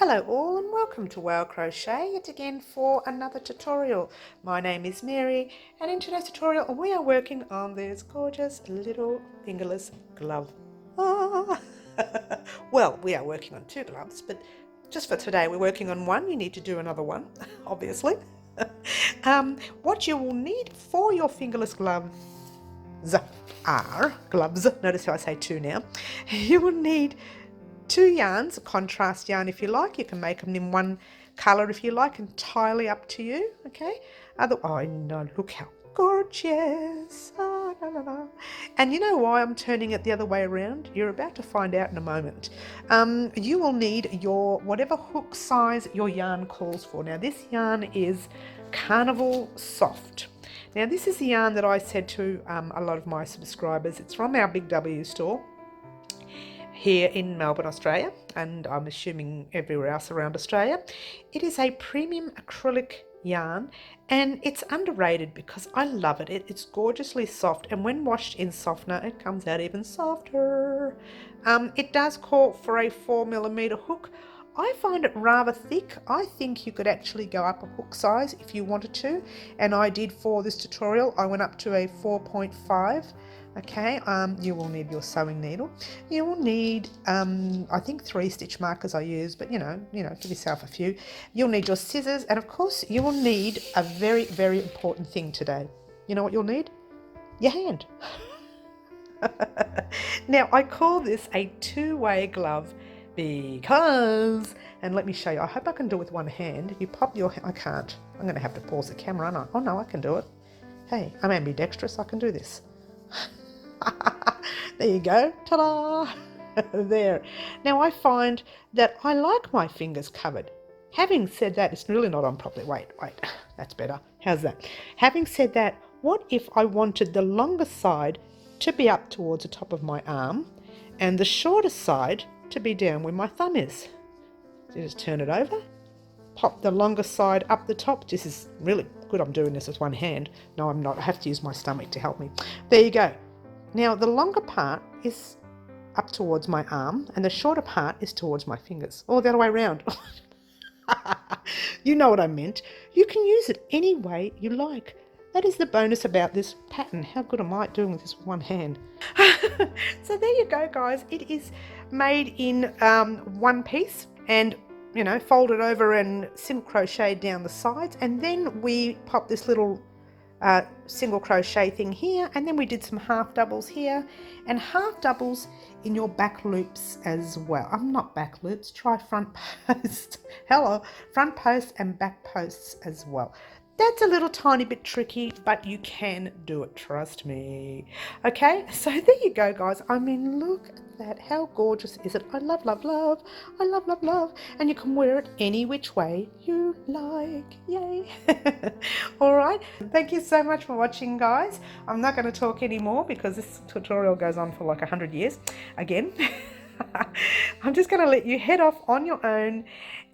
Hello all and welcome to Wow Crochet yet again for another tutorial. My name is Mary and in today's tutorial we are working on this gorgeous little fingerless glove. Well, we are working on two gloves, but just for today we're working on one. You need to do another one, obviously. What you will need for your fingerless gloves are gloves. Notice how I say two now. You will need two yarns, a contrast yarn if you like. You can make them in one colour if you like, entirely up to you, okay? Oh no, look how gorgeous. La, la, la. And you know why I'm turning it the other way around? You're about to find out in a moment. You will need your whatever hook size your yarn calls for. Now this yarn is Carnival Soft. Now this is the yarn that I said to a lot of my subscribers. It's from our Big W store here in Melbourne, Australia, and I'm assuming everywhere else around Australia. It is a premium acrylic yarn and it's underrated because I love it. It's gorgeously soft, and when washed in softener it comes out even softer. It does call for a 4mm hook. I find it rather thick. I think you could actually go up a hook size if you wanted to, and I did for this tutorial. I went up to a 4.5. Okay, you will need your sewing needle. You will need, I think 3 stitch markers I use, but you know, give yourself a few. You'll need your scissors, and of course you will need a very, very important thing today. You know what you'll need? Your hand. Now, I call this a two-way glove because, and let me show you, I hope I can do it with one hand. You pop your, I can't. I'm going to have to pause the camera, aren't I? Oh no, I can do it. Hey, I'm ambidextrous, I can do this. There you go, ta-da! There. Now I find that I like my fingers covered. Having said that, it's really not on properly. Wait, that's better. How's that? Having said that, what if I wanted the longer side to be up towards the top of my arm and the shorter side to be down where my thumb is? So just turn it over, pop the longer side up the top. This is really good. I'm doing this with one hand. No, I'm not. I have to use my stomach to help me. There you go. Now the longer part is up towards my arm and the shorter part is towards my fingers, or the other way around. You know what I meant. You can use it any way you like. That is the bonus about this pattern. How good am I at doing this with one hand? So there you go, guys. It is made in one piece, and you know, folded over and single crochet down the sides, and then we pop this little single crochet thing here, and then we did some half doubles here and half doubles in your back loops as well. I'm not back loops, try front post. Hello, front post and back posts as well. That's a little tiny bit tricky, but you can do it, trust me. Okay, so there you go, guys. I mean, look at that. How gorgeous is it? I love, love, love. I love, love, love. And you can wear it any which way you like. Yay. All right. Thank you so much for watching, guys. I'm not going to talk anymore because this tutorial goes on for like 100 years again. I'm just going to let you head off on your own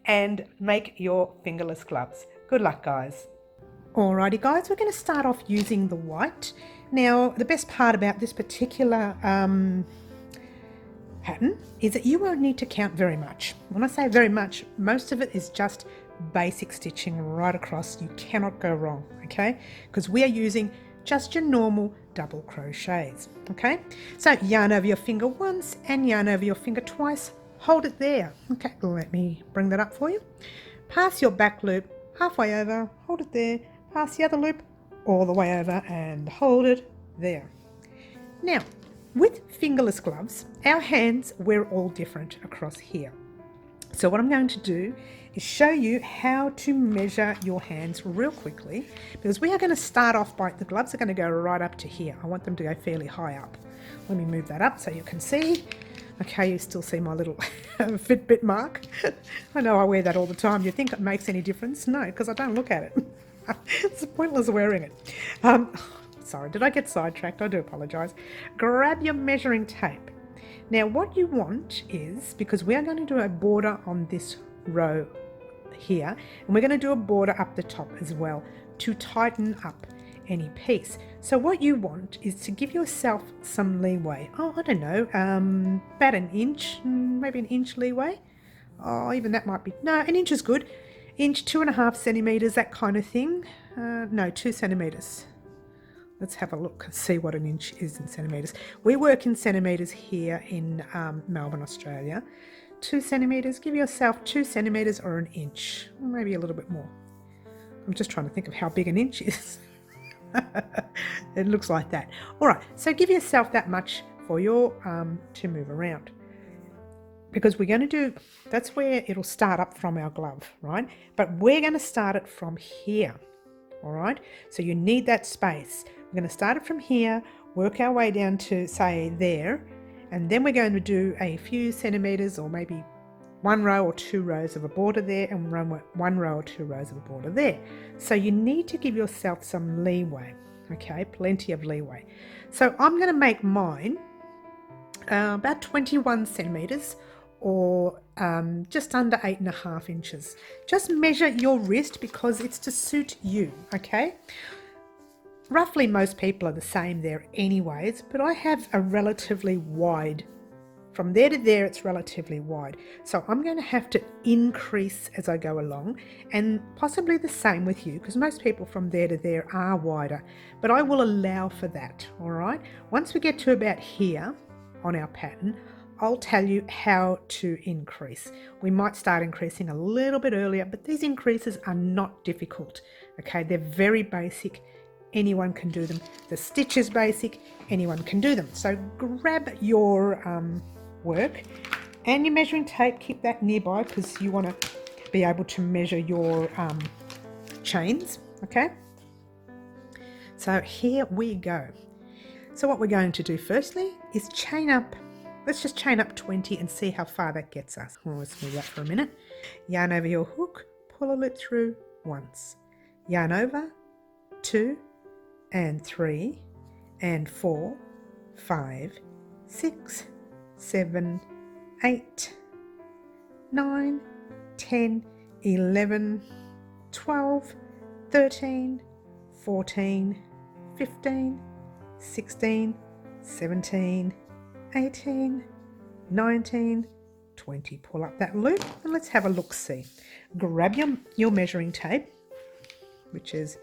and make your fingerless gloves. Good luck, guys. Alrighty guys, we're going to start off using the white. Now the best part about this particular pattern is that you won't need to count very much. When I say very much, most of it is just basic stitching right across. You cannot go wrong, okay? Because we are using just your normal double crochets, okay? So yarn over your finger once and yarn over your finger twice. Hold it there. Okay, let me bring that up for you. Pass your back loop halfway over, hold it there. Pass the other loop all the way over and hold it there. Now, with fingerless gloves, our hands, we're all different across here. So what I'm going to do is show you how to measure your hands real quickly, because we are going to start off by, the gloves are going to go right up to here. I want them to go fairly high up. Let me move that up so you can see. Okay, you still see my little Fitbit mark. I know I wear that all the time. You think it makes any difference? No, because I don't look at it. It's pointless wearing it. Sorry, did I get sidetracked? I do apologise. Grab your measuring tape. Now what you want is, because we are going to do a border on this row here, and we're going to do a border up the top as well to tighten up any piece. So what you want is to give yourself some leeway. Oh, I don't know, about an inch, maybe an inch leeway. Oh, even that might be, no, an inch is good. Inch, 2.5 centimeters, that kind of thing. No, 2 centimeters. Let's have a look and see what an inch is in centimeters. We work in centimeters here in Melbourne, Australia. 2 centimeters, give yourself 2 centimeters or an inch, maybe a little bit more. I'm just trying to think of how big an inch is. It looks like that. All right, so give yourself that much for your to move around, because we're going to do, that's where it'll start up from our glove, right? But we're going to start it from here, all right? So you need that space. We're going to start it from here, work our way down to, say, there, and then we're going to do a few centimeters or maybe 1 row or 2 rows of a border there, and 1 row or 2 rows of a border there. So you need to give yourself some leeway, okay? Plenty of leeway. So I'm going to make mine about 21 centimeters, or just under 8.5 inches. Just measure your wrist because it's to suit you, okay? Roughly most people are the same there anyways, but I have a relatively wide, from there to there it's relatively wide. So I'm going to have to increase as I go along, and possibly the same with you, because most people from there to there are wider, but I will allow for that, all right? Once we get to about here on our pattern, I'll tell you how to increase. We might start increasing a little bit earlier, but these increases are not difficult, okay? They're very basic. Anyone can do them. The stitch is basic. Anyone can do them. So grab your work and your measuring tape. Keep that nearby because you want to be able to measure your chains, okay? So here we go. So what we're going to do firstly is chain up. Let's just chain up 20 and see how far that gets us. Oh, let's move that for a minute. Yarn over your hook, pull a loop through once. Yarn over, 2 and 3 and 4, 5, 6, 7, 8, 9, 10, 11, 12, 13, 14, 15, 16, 17, 18, 19, 20. Pull up that loop and let's have a look-see. Grab your measuring tape, which is,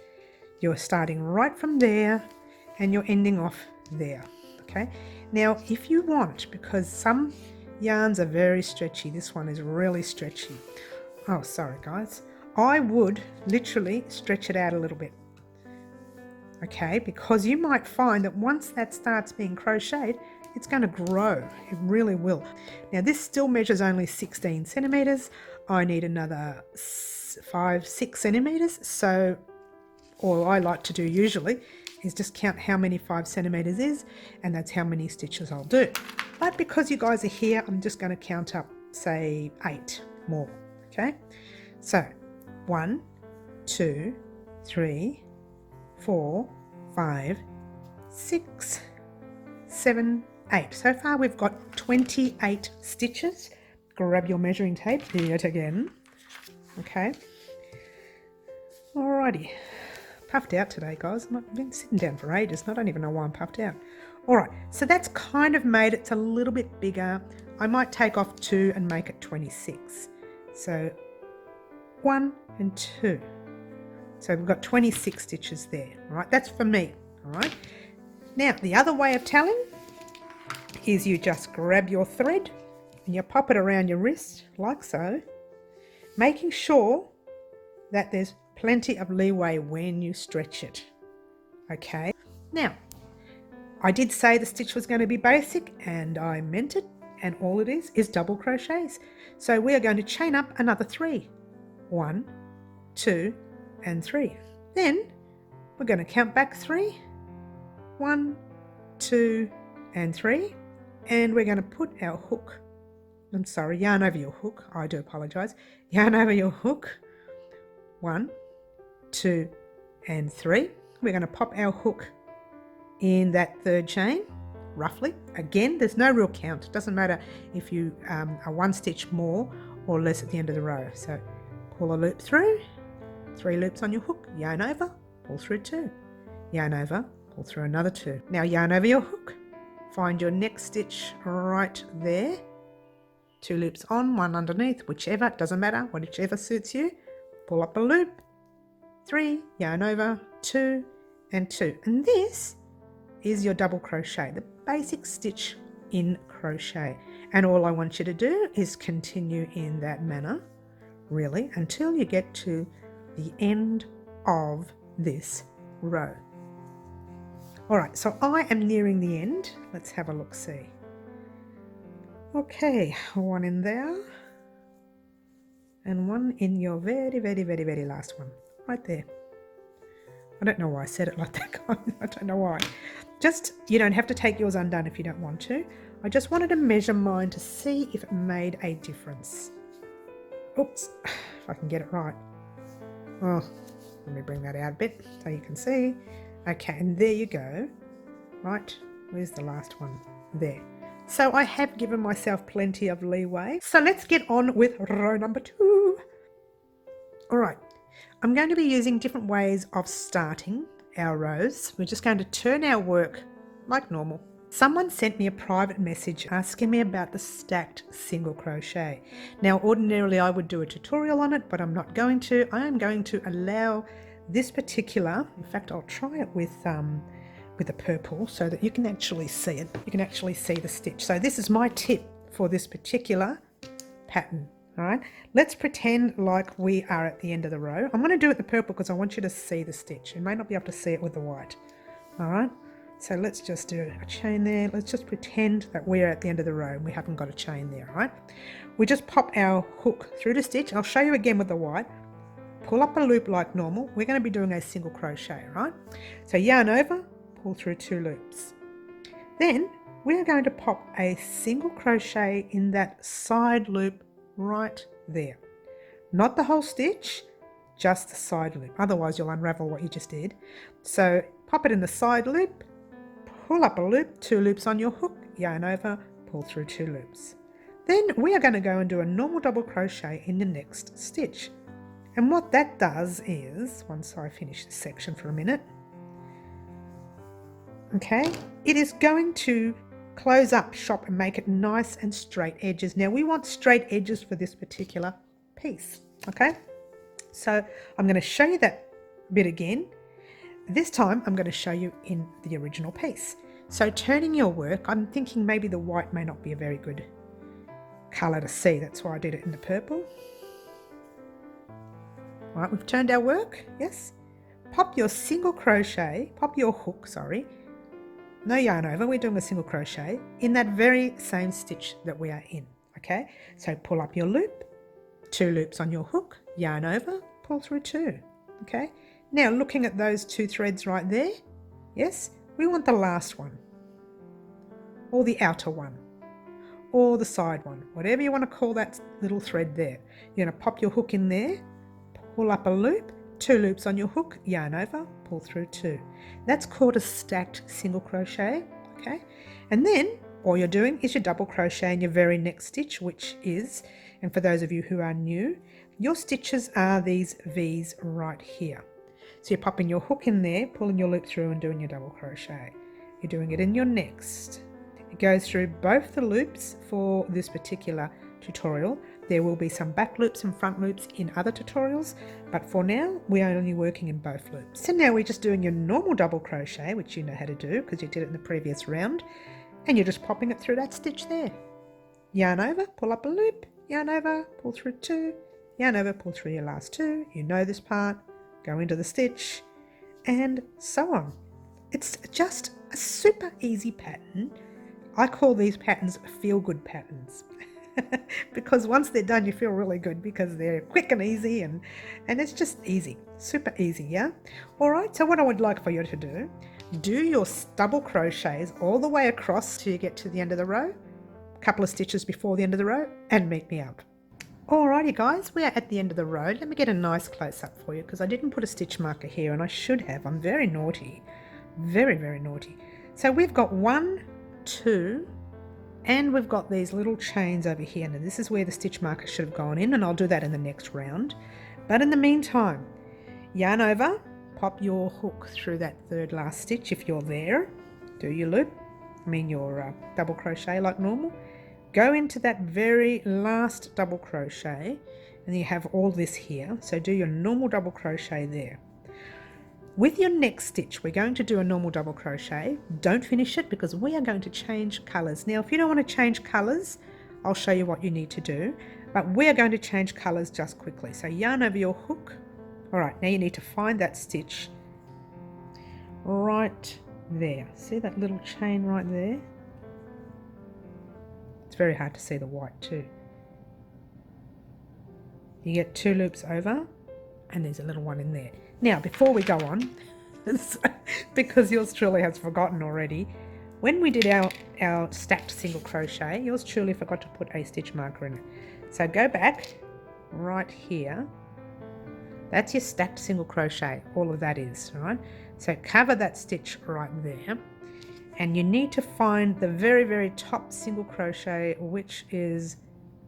you're starting right from there and you're ending off there, okay? Now, if you want, because some yarns are very stretchy, this one is really stretchy. Oh, sorry guys. I would literally stretch it out a little bit, okay? Because you might find that once that starts being crocheted, it's going to grow. It really will. Now this still measures only 16 centimeters. I need another 5-6 centimeters. So all I like to do usually is just count how many 5 centimeters is, and that's how many stitches I'll do. But because you guys are here, I'm just going to count up, say 8 more. Okay, so 1, 2, 3, 4, 5, 6, 7, 8. So far we've got 28 stitches. Grab your measuring tape yet again. Okay. Alrighty. Puffed out today, guys. I've been sitting down for ages and I don't even know why I'm puffed out. Alright, so that's kind of made it a little bit bigger. I might take off 2 and make it 26. So 1 and 2. So we've got 26 stitches there, right? That's for me, alright? Now, the other way of telling is you just grab your thread and you pop it around your wrist like so, making sure that there's plenty of leeway when you stretch it, okay? Now, I did say the stitch was going to be basic and I meant it, and all it is double crochets. So we are going to chain up another 3. 1, 2 and 3. Then we're going to count back 3. 1, 2 and 3, and we're going to put our hook, I'm sorry, yarn over your hook, I do apologise, yarn over your hook, 1, 2 and 3. We're going to pop our hook in that third chain, roughly. Again, there's no real count, it doesn't matter if you are 1 stitch more or less at the end of the row. So pull a loop through, 3 loops on your hook, yarn over, pull through 2, yarn over, pull through another 2. Now yarn over your hook, find your next stitch right there, 2 loops on, 1 underneath, whichever, doesn't matter, whichever suits you. Pull up a loop, 3, yarn over, 2 and 2. And this is your double crochet, the basic stitch in crochet. And all I want you to do is continue in that manner, really, until you get to the end of this row. Alright, so I am nearing the end. Let's have a look-see. Okay, 1 in there. And 1 in your very last one. Right there. I don't know why I said it like that, guys. I don't know why. Just, you don't have to take yours undone if you don't want to. I just wanted to measure mine to see if it made a difference. Oops, if I can get it right. Oh, let me bring that out a bit so you can see. Okay, and there you go. Right, where's the last one? There. So I have given myself plenty of leeway. So let's get on with row number 2. All right, I'm going to be using different ways of starting our rows. We're just going to turn our work like normal. Someone sent me a private message asking me about the stacked single crochet. Now ordinarily I would do a tutorial on it, but I'm not going to. I am going to allow this particular, in fact I'll try it with a purple so that you can actually see it. You can actually see the stitch. So this is my tip for this particular pattern. All right, let's pretend like we are at the end of the row. I'm going to do it the purple because I want you to see the stitch. You may not be able to see it with the white. All right, so let's just do a chain there. Let's just pretend that we're at the end of the row and we haven't got a chain there. All right, we just pop our hook through the stitch. I'll show you again with the white. Pull up a loop like normal. We're going to be doing a single crochet, right? So yarn over, pull through 2 loops. Then we are going to pop a single crochet in that side loop right there. Not the whole stitch, just the side loop. Otherwise you'll unravel what you just did. So pop it in the side loop, pull up a loop, 2 loops on your hook, yarn over, pull through 2 loops. Then we are going to go and do a normal double crochet in the next stitch. And what that does is, once I finish this section for a minute, okay, it is going to close up shop and make it nice and straight edges. Now we want straight edges for this particular piece, okay? So I'm going to show you that bit again. This time I'm going to show you in the original piece. So turning your work, I'm thinking maybe the white may not be a very good colour to see. That's why I did it in the purple. All right, we've turned our work, yes? Pop your single crochet, pop your hook, sorry, no yarn over, we're doing a single crochet in that very same stitch that we are in, okay? So pull up your loop, 2 loops on your hook, yarn over, pull through 2, okay? Now looking at those 2 threads right there, yes, we want the last one, or the outer one, or the side one, whatever you want to call that little thread there. You're going to pop your hook in there, pull up a loop, 2 loops on your hook, yarn over, pull through 2. That's called a stacked single crochet, okay? And then all you're doing is your double crochet in your very next stitch, which is, and for those of you who are new, your stitches are these V's right here. So you're popping your hook in there, pulling your loop through and doing your double crochet. You're doing it in your next. It goes through both the loops for this particular tutorial. There will be some back loops and front loops in other tutorials, but for now we are only working in both loops. So now we're just doing your normal double crochet, which you know how to do because you did it in the previous round, and you're just popping it through that stitch there. Yarn over, pull up a loop, yarn over, pull through 2, yarn over, pull through your last 2. You know this part, go into the stitch, and so on. It's just a super easy pattern. I call these patterns feel-good patterns. Because once they're done you feel really good because they're quick and easy and it's just easy, super easy, yeah? Alright, so what I would like for you to do your double crochets all the way across till you get to the end of the row, a couple of stitches before the end of the row, and meet me up. Alrighty guys, we are at the end of the row. Let me get a nice close-up for you because I didn't put a stitch marker here and I should have. I'm very naughty, very naughty. So we've got 1, 2, and we've got these little chains over here. Now this is where the stitch marker should have gone in, and I'll do that in the next round. But in the meantime, yarn over, pop your hook through that third last stitch if you're there. Do your loop, your double crochet like normal. go into that very last double crochet, and you have all this here, so do your normal double crochet there. With your next stitch, we're going to do a normal double crochet. Don't finish it because we are going to change colors. Now, if you don't want to change colors, I'll show you what you need to do, but we're going to change colors just quickly. So yarn over your hook. All right, now you need to find that stitch right there. See that little chain right there? It's very hard to see the white too. You get 2 loops over, and there's a little one in there. Now, before we go on, because yours truly has forgotten already, when we did our stacked single crochet, yours truly forgot to put a stitch marker in it. So go back right here. That's your stacked single crochet, all of that is, right? So cover that stitch right there, and you need to find the very, very top single crochet, which is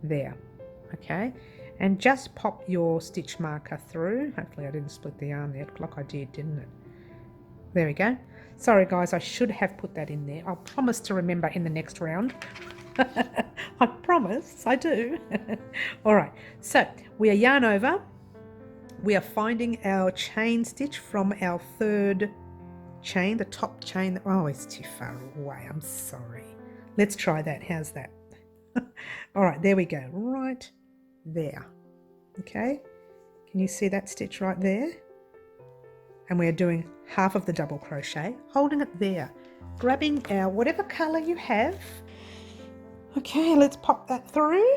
there, okay? And just pop your stitch marker through. Hopefully I didn't split the yarn there, like I did, didn't it? There we go. Sorry guys, I should have put that in there. I'll promise to remember in the next round. I promise, I do. All right, so we are yarn over. We are finding our chain stitch from our 3rd chain, the top chain. Oh, it's too far away, I'm sorry. Let's try that, how's that? All right, there we go, right there. Okay, can you see that stitch right there? And we're doing half of the double crochet, holding it there, grabbing our whatever color you have. Okay, let's pop that through.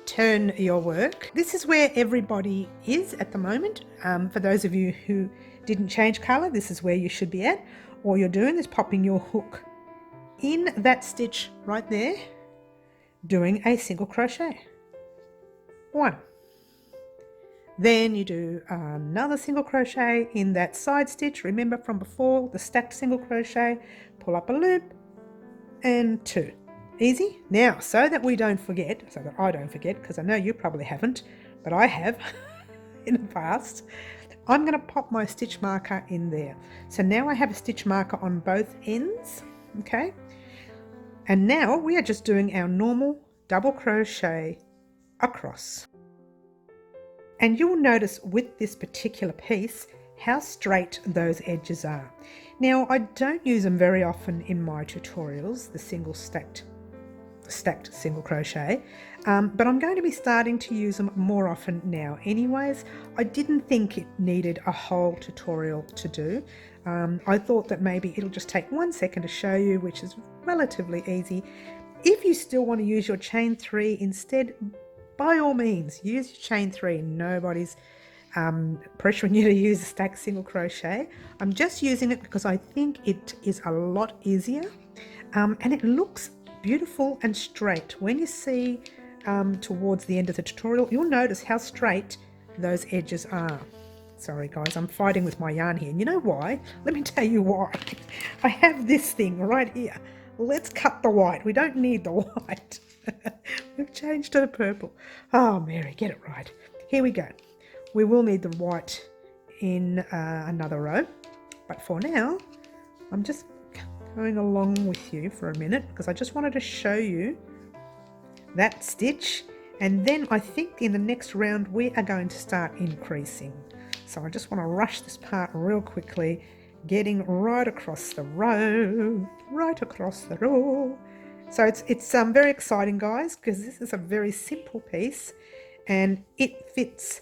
Turn your work. This is where everybody is at the moment. For those of you who didn't change color, this is where you should be at. All you're doing is popping your hook in that stitch right there, doing a single crochet. 1. Then you do another single crochet in that side stitch. Remember from before, the stacked single crochet, pull up a loop, and 2. Easy. Now, so that we don't forget, so that I don't forget, because I know you probably haven't, but I have in the past, I'm going to pop my stitch marker in there. So now I have a stitch marker on both ends, okay? And now we are just doing our normal double crochet across. And you'll notice with this particular piece how straight those edges are. Now, I don't use them very often in my tutorials, the single stacked single crochet, but I'm going to be starting to use them more often now anyways. I didn't think it needed a whole tutorial to do. I thought that maybe it'll just take 1 second to show you, which is relatively easy. If you still want to use your chain 3 instead, by all means use your chain 3. Nobody's pressuring you to use a stacked single crochet. I'm just using it because I think it is a lot easier, and it looks beautiful and straight. When you see towards the end of the tutorial, you'll notice how straight those edges are. Sorry guys, I'm fighting with my yarn here, and you know why? Let me tell you why. I have this thing right here. Let's cut the white. We don't need the white. We've changed to the purple. Oh Mary, get it right. Here we go. We will need the white in another row, but for now I'm just going along with you for a minute because I just wanted to show you that stitch, and then I think in the next round we are going to start increasing. So I just want to rush this part real quickly, getting right across the row, right across the row. So it's very exciting guys, because this is a very simple piece and it fits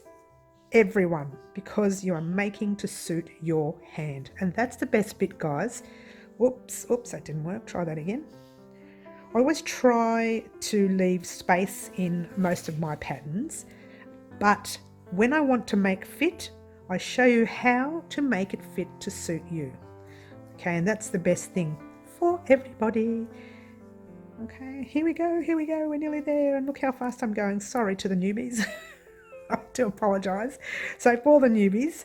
everyone because you are making to suit your hand, and that's the best bit guys. Oops, that didn't work. Try that again. I always try to leave space in most of my patterns, but when I want to make fit, I show you how to make it fit to suit you. Okay, and that's the best thing for everybody. Okay, here we go, we're nearly there, and look how fast I'm going. Sorry to the newbies. I do apologise. So for the newbies,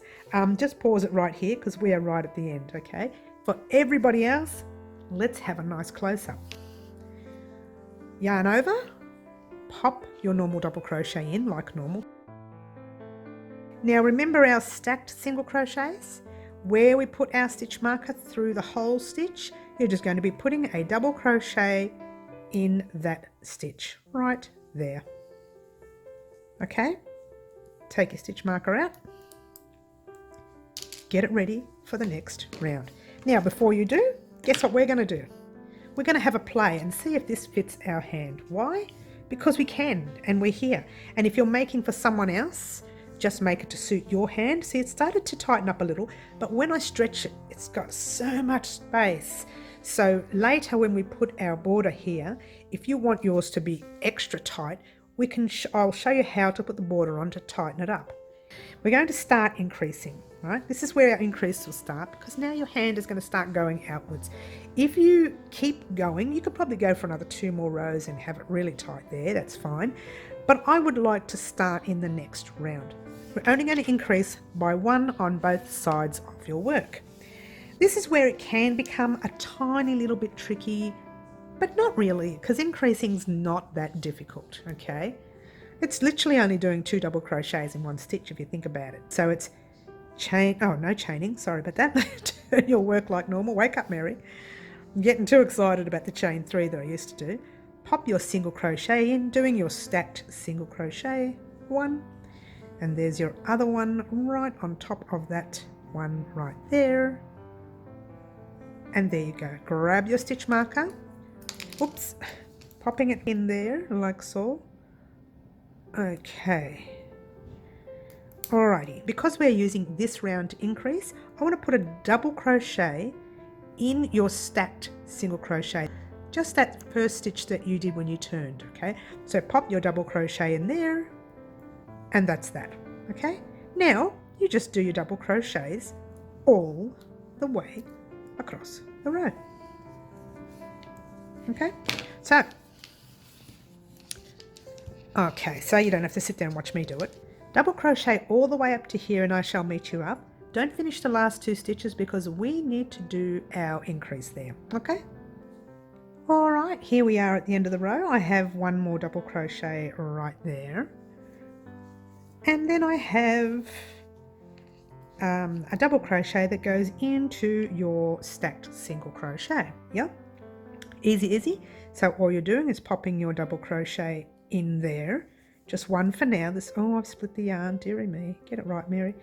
just pause it right here because we are right at the end, okay? For everybody else, let's have a nice close-up. Yarn over, pop your normal double crochet in like normal. Now remember our stacked single crochets? Where we put our stitch marker through the whole stitch, you're just going to be putting a double crochet in that stitch right there. Okay, take your stitch marker out, get it ready for the next round. Now before you do, guess what we're going to do? We're going to have a play and see if this fits our hand. Why? Because we can, and we're here. And if you're making for someone else, just make it to suit your hand. See, it started to tighten up a little, but when I stretch it, it's got so much space. So later when we put our border here, if you want yours to be extra tight, I'll show you how to put the border on to tighten it up. We're going to start increasing, right? This is where our increase will start, because now your hand is going to start going outwards. If you keep going, you could probably go for another 2 more rows and have it really tight there, that's fine. But I would like to start in the next round. We're only going to increase by 1 on both sides of your work. This is where it can become a tiny little bit tricky, but not really, because increasing is not that difficult, okay? It's literally only doing 2 double crochets in 1 stitch if you think about it. So it's no chaining, sorry about that. Turn your work like normal. Wake up, Mary. I'm getting too excited about the chain 3 that I used to do. Pop your single crochet in, doing your stacked single crochet 1, and there's your other one right on top of that one right there. And there you go. Grab your stitch marker. Oops, popping it in there like so. Okay. Alrighty, because we're using this round to increase, I want to put a double crochet in your stacked single crochet, just that first stitch that you did when you turned, okay? So pop your double crochet in there, and that's that, okay? Now you just do your double crochets all the way across the row. Okay, so you don't have to sit there and watch me do it. Double crochet all the way up to here and I shall meet you up. Don't finish the last 2 stitches because we need to do our increase there, okay? All right, here we are at the end of the row. I have 1 more double crochet right there. And then I have a double crochet that goes into your stacked single crochet. Yep, easy, easy. So all you're doing is popping your double crochet in there. Just 1 for now. I've split the yarn, dearie me. Get it right, Mary.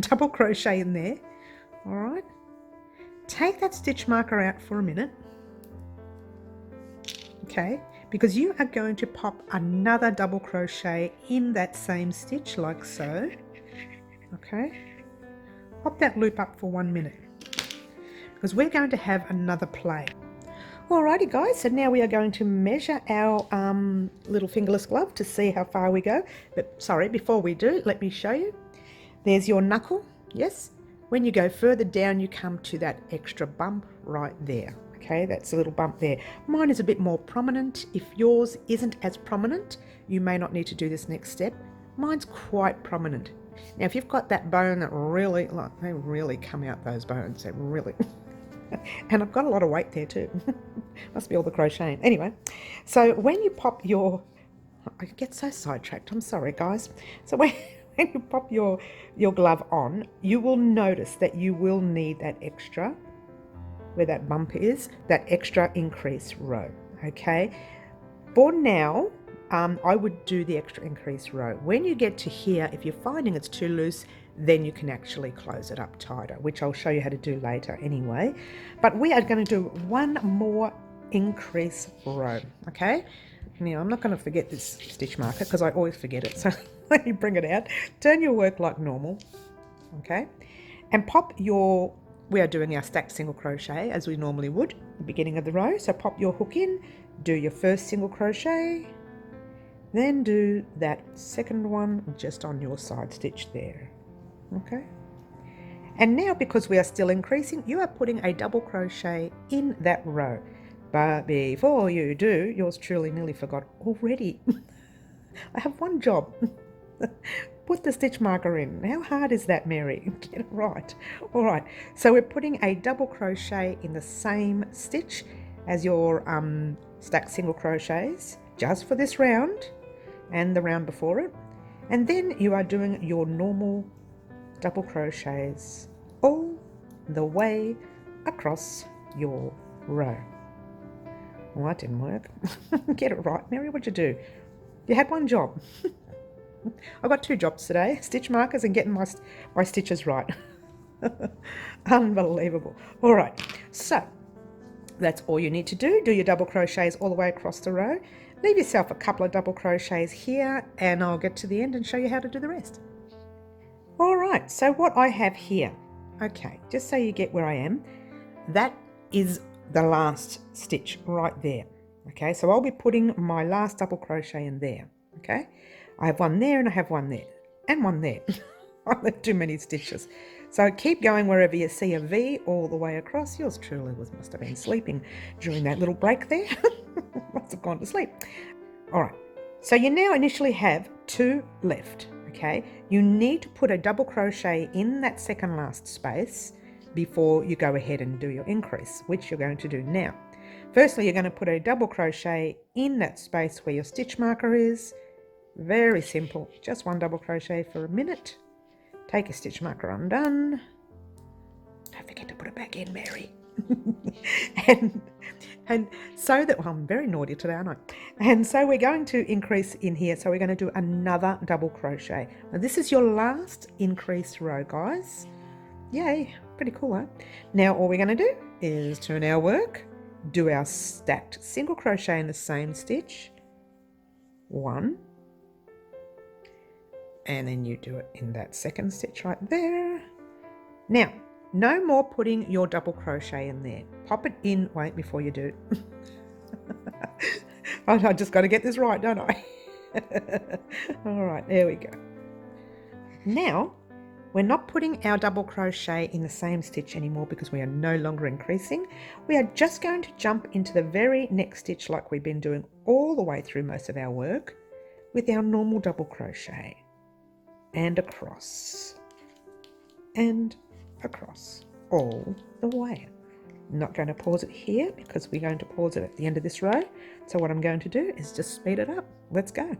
Double crochet in there. All right. Take that stitch marker out for a minute. Okay, because you are going to pop another double crochet in that same stitch like so. Okay. Pop that loop up for 1 minute because we're going to have another play. Alrighty guys, so now we are going to measure our little fingerless glove to see how far we go. But sorry, before we do, let me show you. There's your knuckle, yes? When you go further down, you come to that extra bump right there. Okay, that's a little bump there. Mine is a bit more prominent. If yours isn't as prominent, you may not need to do this next step. Mine's quite prominent. Now, if you've got that bone that really, like, they really come out, those bones, they really... And I've got a lot of weight there too. Must be all the crocheting. Anyway, so when you pop your... I get so sidetracked, I'm sorry guys. So when you pop your glove on, you will notice that you will need that extra, where that bump is, that extra increase row, okay? For now, I would do the extra increase row. When you get to here, if you're finding it's too loose, then you can actually close it up tighter, which I'll show you how to do later anyway. But we are going to do 1 more increase row, okay? Now, I'm not going to forget this stitch marker because I always forget it. So let me bring it out. Turn your work like normal, okay? And pop your... We are doing our stacked single crochet as we normally would at the beginning of the row. So pop your hook in, do your first single crochet, then do that second one just on your side stitch there. Okay, and now because we are still increasing, you are putting a double crochet in that row. But before you do, yours truly nearly forgot already. I have 1 job. Put the stitch marker in. How hard is that, Mary? Get it right. All right, so we're putting a double crochet in the same stitch as your stacked single crochets, just for this round and the round before it. And then you are doing your normal double crochets all the way across your row. Well, that didn't work. Get it right, Mary. What'd you do? You had one job. I've got 2 jobs today, stitch markers and getting my stitches right. Unbelievable. All right, so that's all you need to do. Do your double crochets all the way across the row. Leave yourself a couple of double crochets here and I'll get to the end and show you how to do the rest. All right, so what I have here, okay, just so you get where I am, that is the last stitch right there. Okay, so I'll be putting my last double crochet in there. Okay, I have one there and I have one there and one there. I left too many stitches. So keep going wherever you see a V all the way across. Yours truly must have been sleeping during that little break there. Must have gone to sleep. All right, so you now initially have 2 left. Okay, you need to put a double crochet in that second last space before you go ahead and do your increase, which you're going to do now. Firstly, you're going to put a double crochet in that space where your stitch marker is. Very simple, just 1 double crochet for a minute. Take your stitch marker undone. Don't forget to put it back in, Mary. and so that, well, I'm very naughty today, aren't I? And so we're going to increase in here. So we're going to do another double crochet. Now this is your last increase row, guys. Yay, pretty cool, huh? Now all we're going to do is turn our work, do our stacked single crochet in the same stitch. 1. And then you do it in that second stitch right there. Now, no more putting your double crochet in there. Pop it in, wait, before you do. I just got to get this right, don't I? All right, there we go. Now, we're not putting our double crochet in the same stitch anymore because we are no longer increasing. We are just going to jump into the very next stitch like we've been doing all the way through most of our work with our normal double crochet. And across. And across all the way. I'm not going to pause it here because we're going to pause it at the end of this row. So what I'm going to do is just speed it up. Let's go.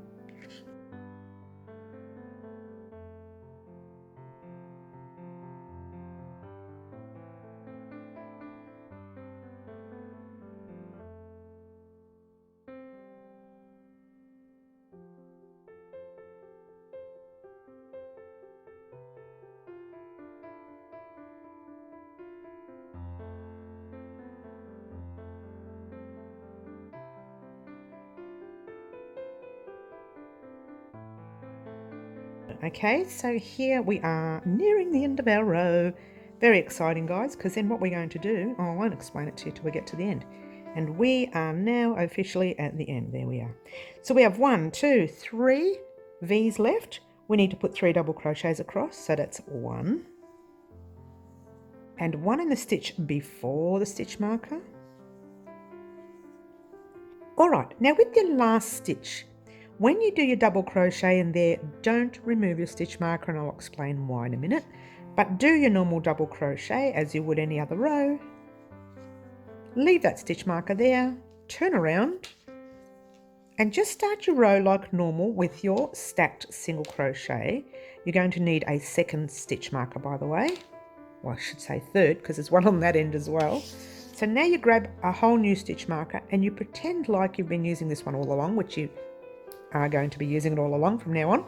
Okay, so here we are nearing the end of our row. Very exciting, guys, because then what we're going to do, oh, I won't explain it to you till we get to the end. And we are now officially at the end. There we are. So we have 1, 2, 3 V's left. We need to put 3 double crochets across. So that's 1. And 1 in the stitch before the stitch marker. All right, now with your last stitch, when you do your double crochet in there, don't remove your stitch marker, and I'll explain why in a minute, but do your normal double crochet as you would any other row. Leave that stitch marker there, turn around, and just start your row like normal with your stacked single crochet. You're going to need a second stitch marker, by the way. Well, I should say third, because there's one on that end as well. So now you grab a whole new stitch marker and you pretend like you've been using this one all along, which you are going to be using it all along from now on,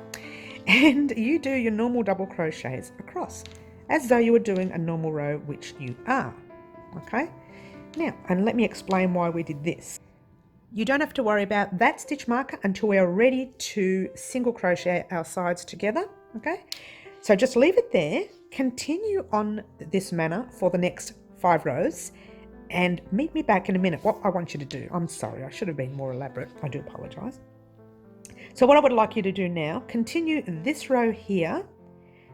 and you do your normal double crochets across as though you were doing a normal row, which you are. Okay, now, and let me explain why we did this. You don't have to worry about that stitch marker until we are ready to single crochet our sides together. Okay, so just leave it there, continue on this manner for the next 5 rows, and meet me back in a minute. What I want you to do, I'm sorry, I should have been more elaborate, I do apologize. So what I would like you to do now, continue this row here,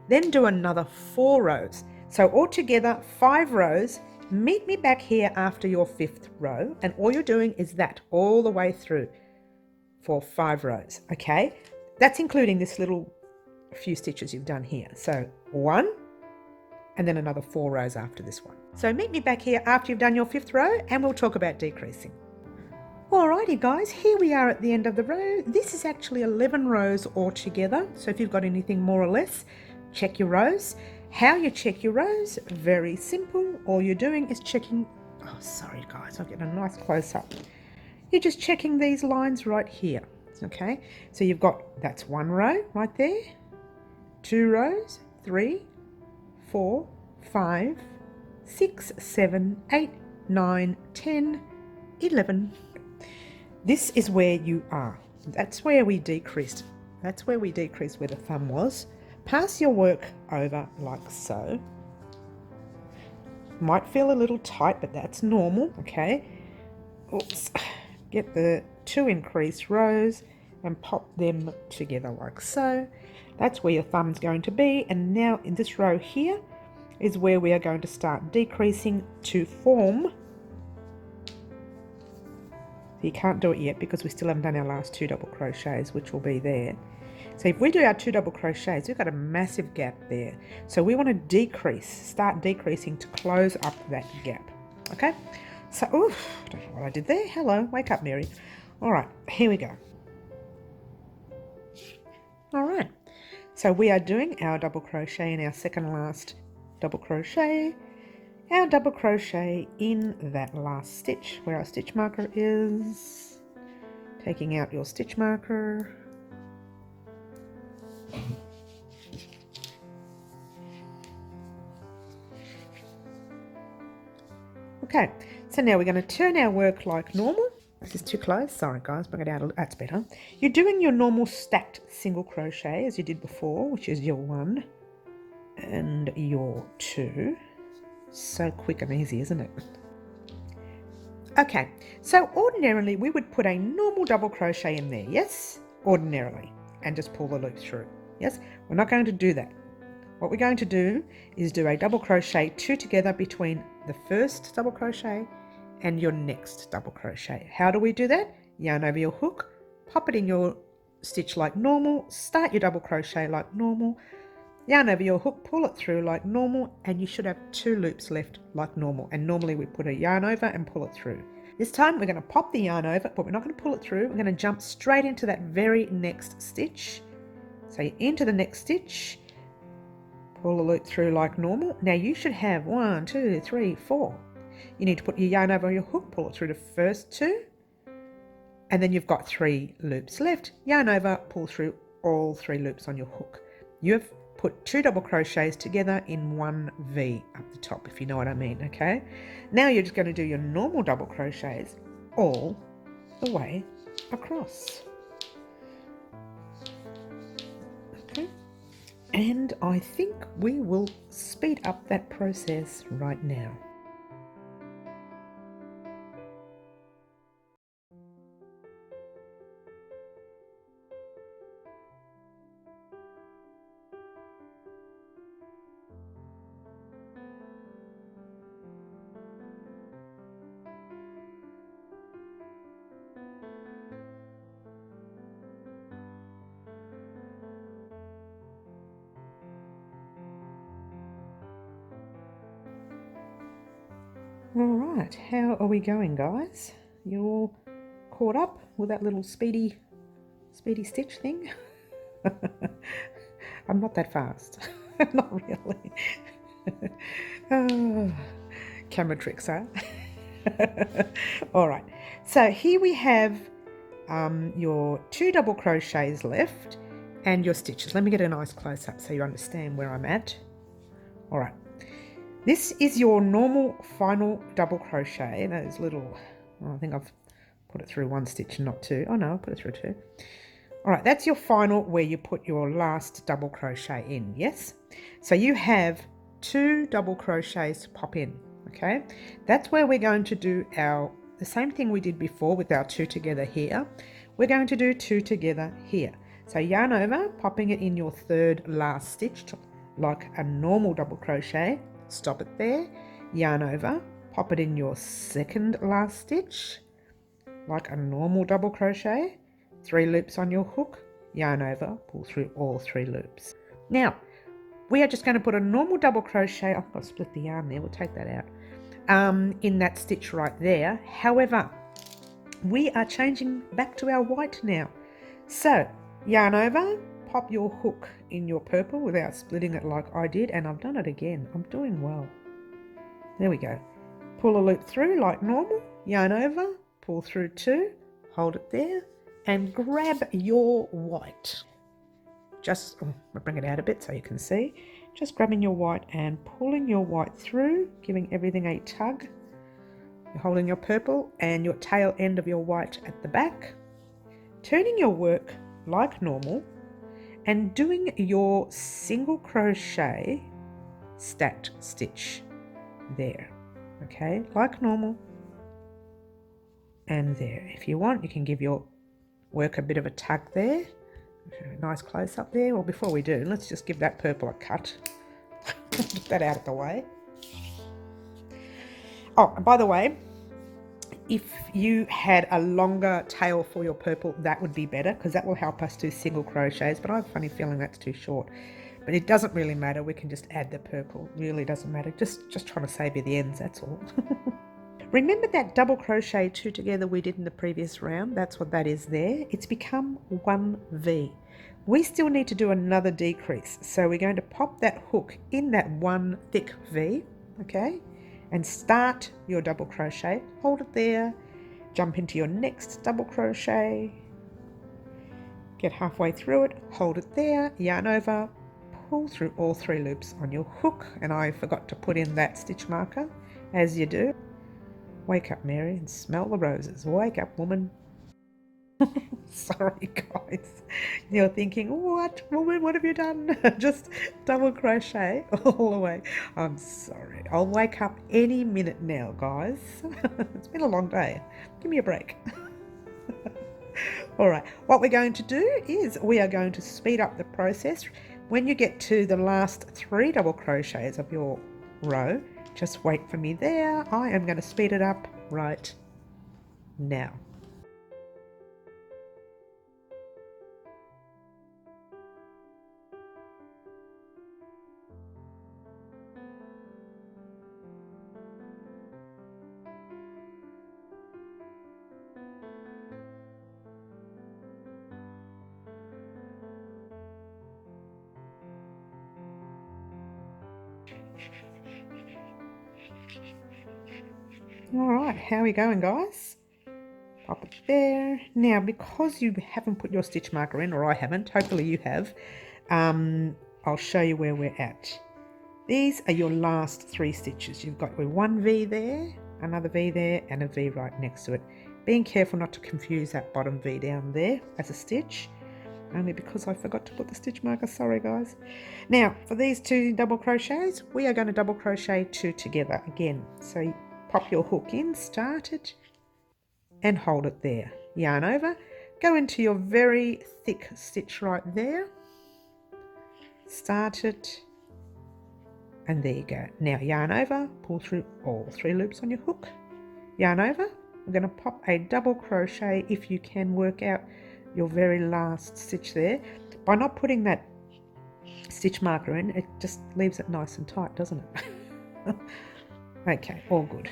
then do another 4 rows. So altogether 5 rows. Meet me back here after your 5th row, and all you're doing is that all the way through for 5 rows, okay? That's including this little few stitches you've done here. So 1, and then another 4 rows after this one. So meet me back here after you've done your 5th row, and we'll talk about decreasing. Alrighty guys, here we are at the end of the row. This is actually 11 rows altogether. So if you've got anything more or less, check your rows. How you check your rows? Very simple. All you're doing is checking, oh sorry guys, I'll get a nice close up. you're just checking these lines right here. Okay, so you've got, that's 1 row right there, 2 rows, 3, 4, 5, 6, 7, 8, 9, 10, 11. This is where you are. That's where we decreased. That's where we decreased where the thumb was. Pass your work over like so. Might feel a little tight, but that's normal, okay? Oops. Get the 2 increased rows and pop them together like so. That's where your thumb's going to be. And now in this row here is where we are going to start decreasing to form. You can't do it yet because we still haven't done our last 2 double crochets, which will be there. So if we do our 2 double crochets, we've got a massive gap there. So we want to decrease, start decreasing to close up that gap. Okay? So, oof, I don't know what I did there. Hello, wake up, Mary. All right, here we go. All right, so we are doing our double crochet in our second last double crochet. Our double crochet in that last stitch where our stitch marker is. Taking out your stitch marker. Okay, so now we're going to turn our work like normal. This is too close, sorry guys, bring it out, that's better. You're doing your normal stacked single crochet as you did before, which is your 1 and your 2. So quick and easy, isn't it? Okay, so ordinarily we would put a normal double crochet in there, yes? Ordinarily, and just pull the loop through, yes? We're not going to do that. What we're going to do is do a double crochet 2 together between the first double crochet and your next double crochet. How do we do that? Yarn over your hook, pop it in your stitch like normal, start your double crochet like normal, yarn over your hook, pull it through like normal, and you should have 2 loops left like normal. And normally we put a yarn over and pull it through. This time we're going to pop the yarn over, but we're not going to pull it through. We're going to jump straight into that very next stitch. So you're into the next stitch, pull the loop through like normal. Now you should have 1, 2, 3, 4. You need to put your yarn over your hook, pull it through the first 2, and then you've got 3 loops left. Yarn over, pull through all 3 loops on your hook. You have put 2 double crochets together in 1 V up the top, if you know what I mean, okay? Now you're just going to do your normal double crochets all the way across. Okay, and I think we will speed up that process right now. All right, how are we going, guys? You all caught up with that little speedy stitch thing? I'm not that fast. Not really. Oh, camera tricks, huh? All right, so here we have your 2 double crochets left and your stitches. Let me get a nice close-up so you understand where I'm at. All right. This is your normal final double crochet. Those little, I think I've put it through 1 stitch and not 2. Oh no, I put it through 2. All right, that's your final where you put your last double crochet in, yes? So you have 2 double crochets to pop in, okay? That's where we're going to do the same thing we did before with our 2 together here. We're going to do 2 together here. So yarn over, popping it in your 3rd last stitch like a normal double crochet. Stop it there, yarn over, pop it in your 2nd last stitch like a normal double crochet, 3 loops on your hook, yarn over, pull through all 3 loops. Now we are just going to put a normal double crochet, I've got to split the yarn there, we'll take that out, in that stitch right there. However, we are changing back to our white now. So yarn over, pop your hook in your purple without splitting it like I did, and I've done it again. I'm doing well. There we go. Pull a loop through like normal, yarn over, pull through 2, hold it there, and grab your white. Just, I'll bring it out a bit so you can see. Just grabbing your white and pulling your white through, giving everything a tug. You're holding your purple and your tail end of your white at the back. Turning your work like normal and doing your single crochet stacked stitch there. Okay, like normal. And there. If you want, you can give your work a bit of a tug there. Nice close up there. Well, before we do, let's just give that purple a cut. Get that out of the way. Oh, and by the way, if you had a longer tail for your purple, that would be better because that will help us do single crochets, but I have a funny feeling that's too short. But it doesn't really matter, we can just add the purple. It really doesn't matter, just trying to save you the ends, that's all. Remember that double crochet 2 together we did in the previous round? That's what that is there. It's become 1V. We still need to do another decrease, so we're going to pop that hook in that one thick V, okay? And start your double crochet, hold it there, jump into your next double crochet, get halfway through it, hold it there, yarn over, pull through all 3 loops on your hook, and I forgot to put in that stitch marker, as you do. Wake up, Mary, and smell the roses. Wake up, woman. Sorry, guys. You're thinking, what, woman, what have you done? Just double crochet all the way. I'm sorry. I'll wake up any minute now, guys. It's been a long day. Give me a break. All right, what we're going to do is we are going to speed up the process. When you get to the last 3 double crochets of your row, just wait for me there. I am going to speed it up right now. All right, how are we going, guys? Pop it there. Now, because you haven't put your stitch marker in, or I haven't, hopefully you have, I'll show you where we're at. These are your last 3 stitches. You've got one V there, another V there, and a V right next to it. Being careful not to confuse that bottom V down there as a stitch, only because I forgot to put the stitch marker, sorry guys. Now, for these 2 double crochets, we are going to double crochet 2 together again. So pop your hook in, start it, and hold it there. Yarn over, go into your very thick stitch right there, start it, and there you go. Now yarn over, pull through all 3 loops on your hook, yarn over. We're going to pop a double crochet if you can work out your very last stitch there. By not putting that stitch marker in, it just leaves it nice and tight, doesn't it? Okay, all good.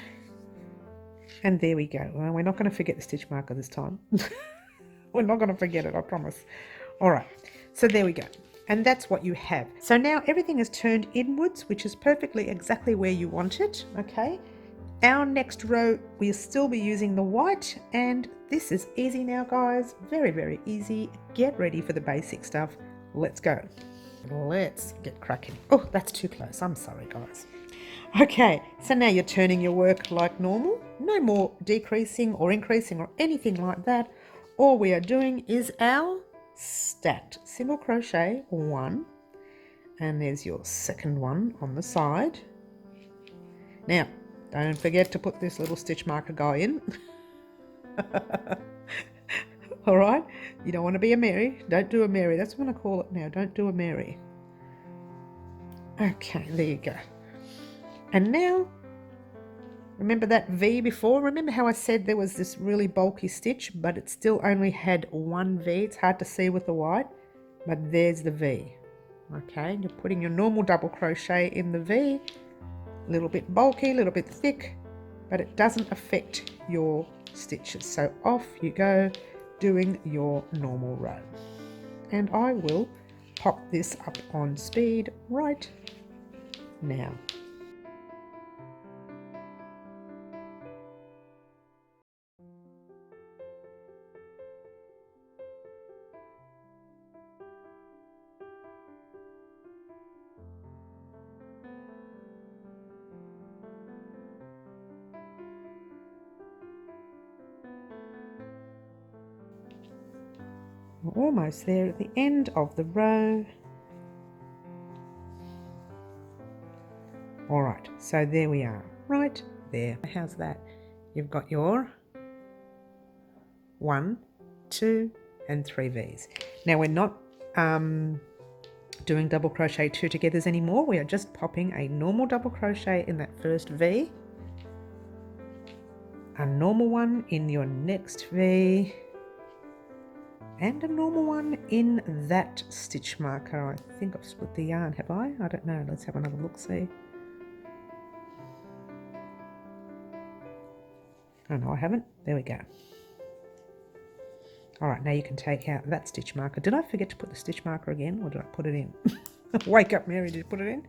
And there we go. Well, we're not going to forget the stitch marker this time. We're not going to forget it, I promise. All right, so there we go. And that's what you have. So now everything is turned inwards, which is perfectly exactly where you want it, okay? Our next row, we'll still be using the white, and this is easy now, guys. Very, very easy. Get ready for the basic stuff. Let's go. Let's get cracking. Oh, that's too close. I'm sorry, guys. Okay, so now you're turning your work like normal. No more decreasing or increasing or anything like that. All we are doing is our stacked single crochet 1, and there's your second one on the side. Now, don't forget to put this little stitch marker guy in. All right, you don't want to be a Mary. Don't do a Mary. That's what I call it now. Don't do a Mary. Okay, there you go. And now, remember that V before? Remember how I said there was this really bulky stitch, but it still only had 1 V? It's hard to see with the white, but there's the V. Okay, you're putting your normal double crochet in the V. A little bit bulky, a little bit thick, but it doesn't affect your stitches. So off you go, doing your normal row. And I will pop this up on speed right now. We're almost there at the end of the row. All right, so there we are, right there. How's that? You've got your 1, 2 and 3 V's. Now we're not doing double crochet 2 togethers anymore. We are just popping a normal double crochet in that first V, a normal one in your next V, and a normal one in that stitch marker. I think I've split the yarn, have I? I don't know. Let's have another look, see. Oh no, I haven't. There we go. All right, now you can take out that stitch marker. Did I forget to put the stitch marker again, or did I put it in? Wake up, Mary, did you put it in?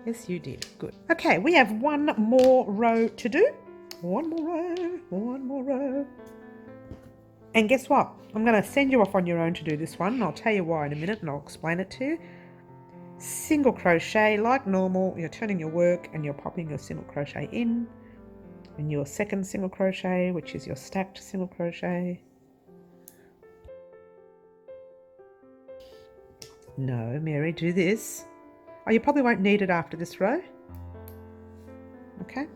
Yes, you did. Good. Okay, we have one more row to do. One more row, one more row. And guess what? I'm going to send you off on your own to do this one, and I'll tell you why in a minute, and I'll explain it to you. Single crochet like normal. You're turning your work and you're popping your single crochet in your second single crochet, which is your stacked single crochet. No, Mary, do this. Oh, you probably won't need it after this row. Okay.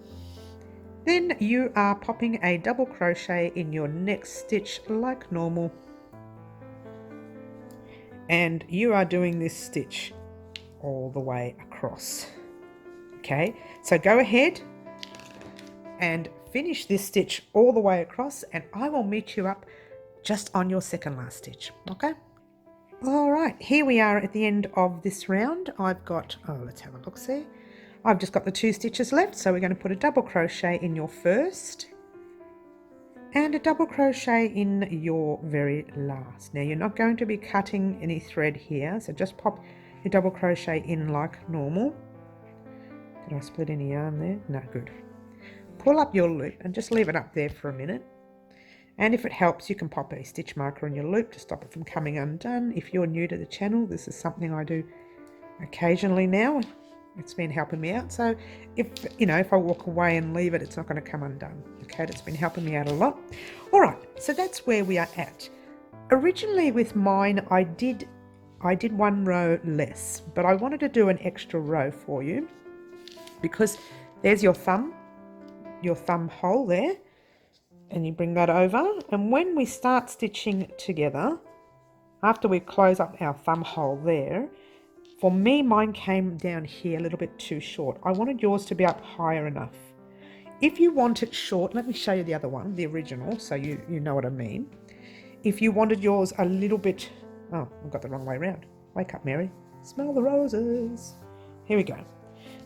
Then you are popping a double crochet in your next stitch like normal. And you are doing this stitch all the way across. Okay, so go ahead and finish this stitch all the way across, and I will meet you up just on your second last stitch. Okay. All right, here we are at the end of this round. I've got, oh, let's have a look, see. I've just got the 2 stitches left, so we're going to put a double crochet in your first and a double crochet in your very last. Now you're not going to be cutting any thread here, so just pop your double crochet in like normal. Did I split any yarn there? No, good. Pull up your loop and just leave it up there for a minute. And if it helps, you can pop a stitch marker in your loop to stop it from coming undone. If you're new to the channel, this is something I do occasionally now. It's been helping me out. So if I walk away and leave it, it's not going to come undone. Okay, it's been helping me out a lot. All right, so that's where we are at. Originally with mine, I did 1 row less, but I wanted to do an extra row for you because there's your thumb hole there. And you bring that over, and when we start stitching together, after we close up our thumb hole there, for me, mine came down here a little bit too short. I wanted yours to be up higher enough. If you want it short, let me show you the other one, the original, so you know what I mean. If you wanted yours a little bit, oh, I've got the wrong way around. Wake up, Mary. Smell the roses. Here we go.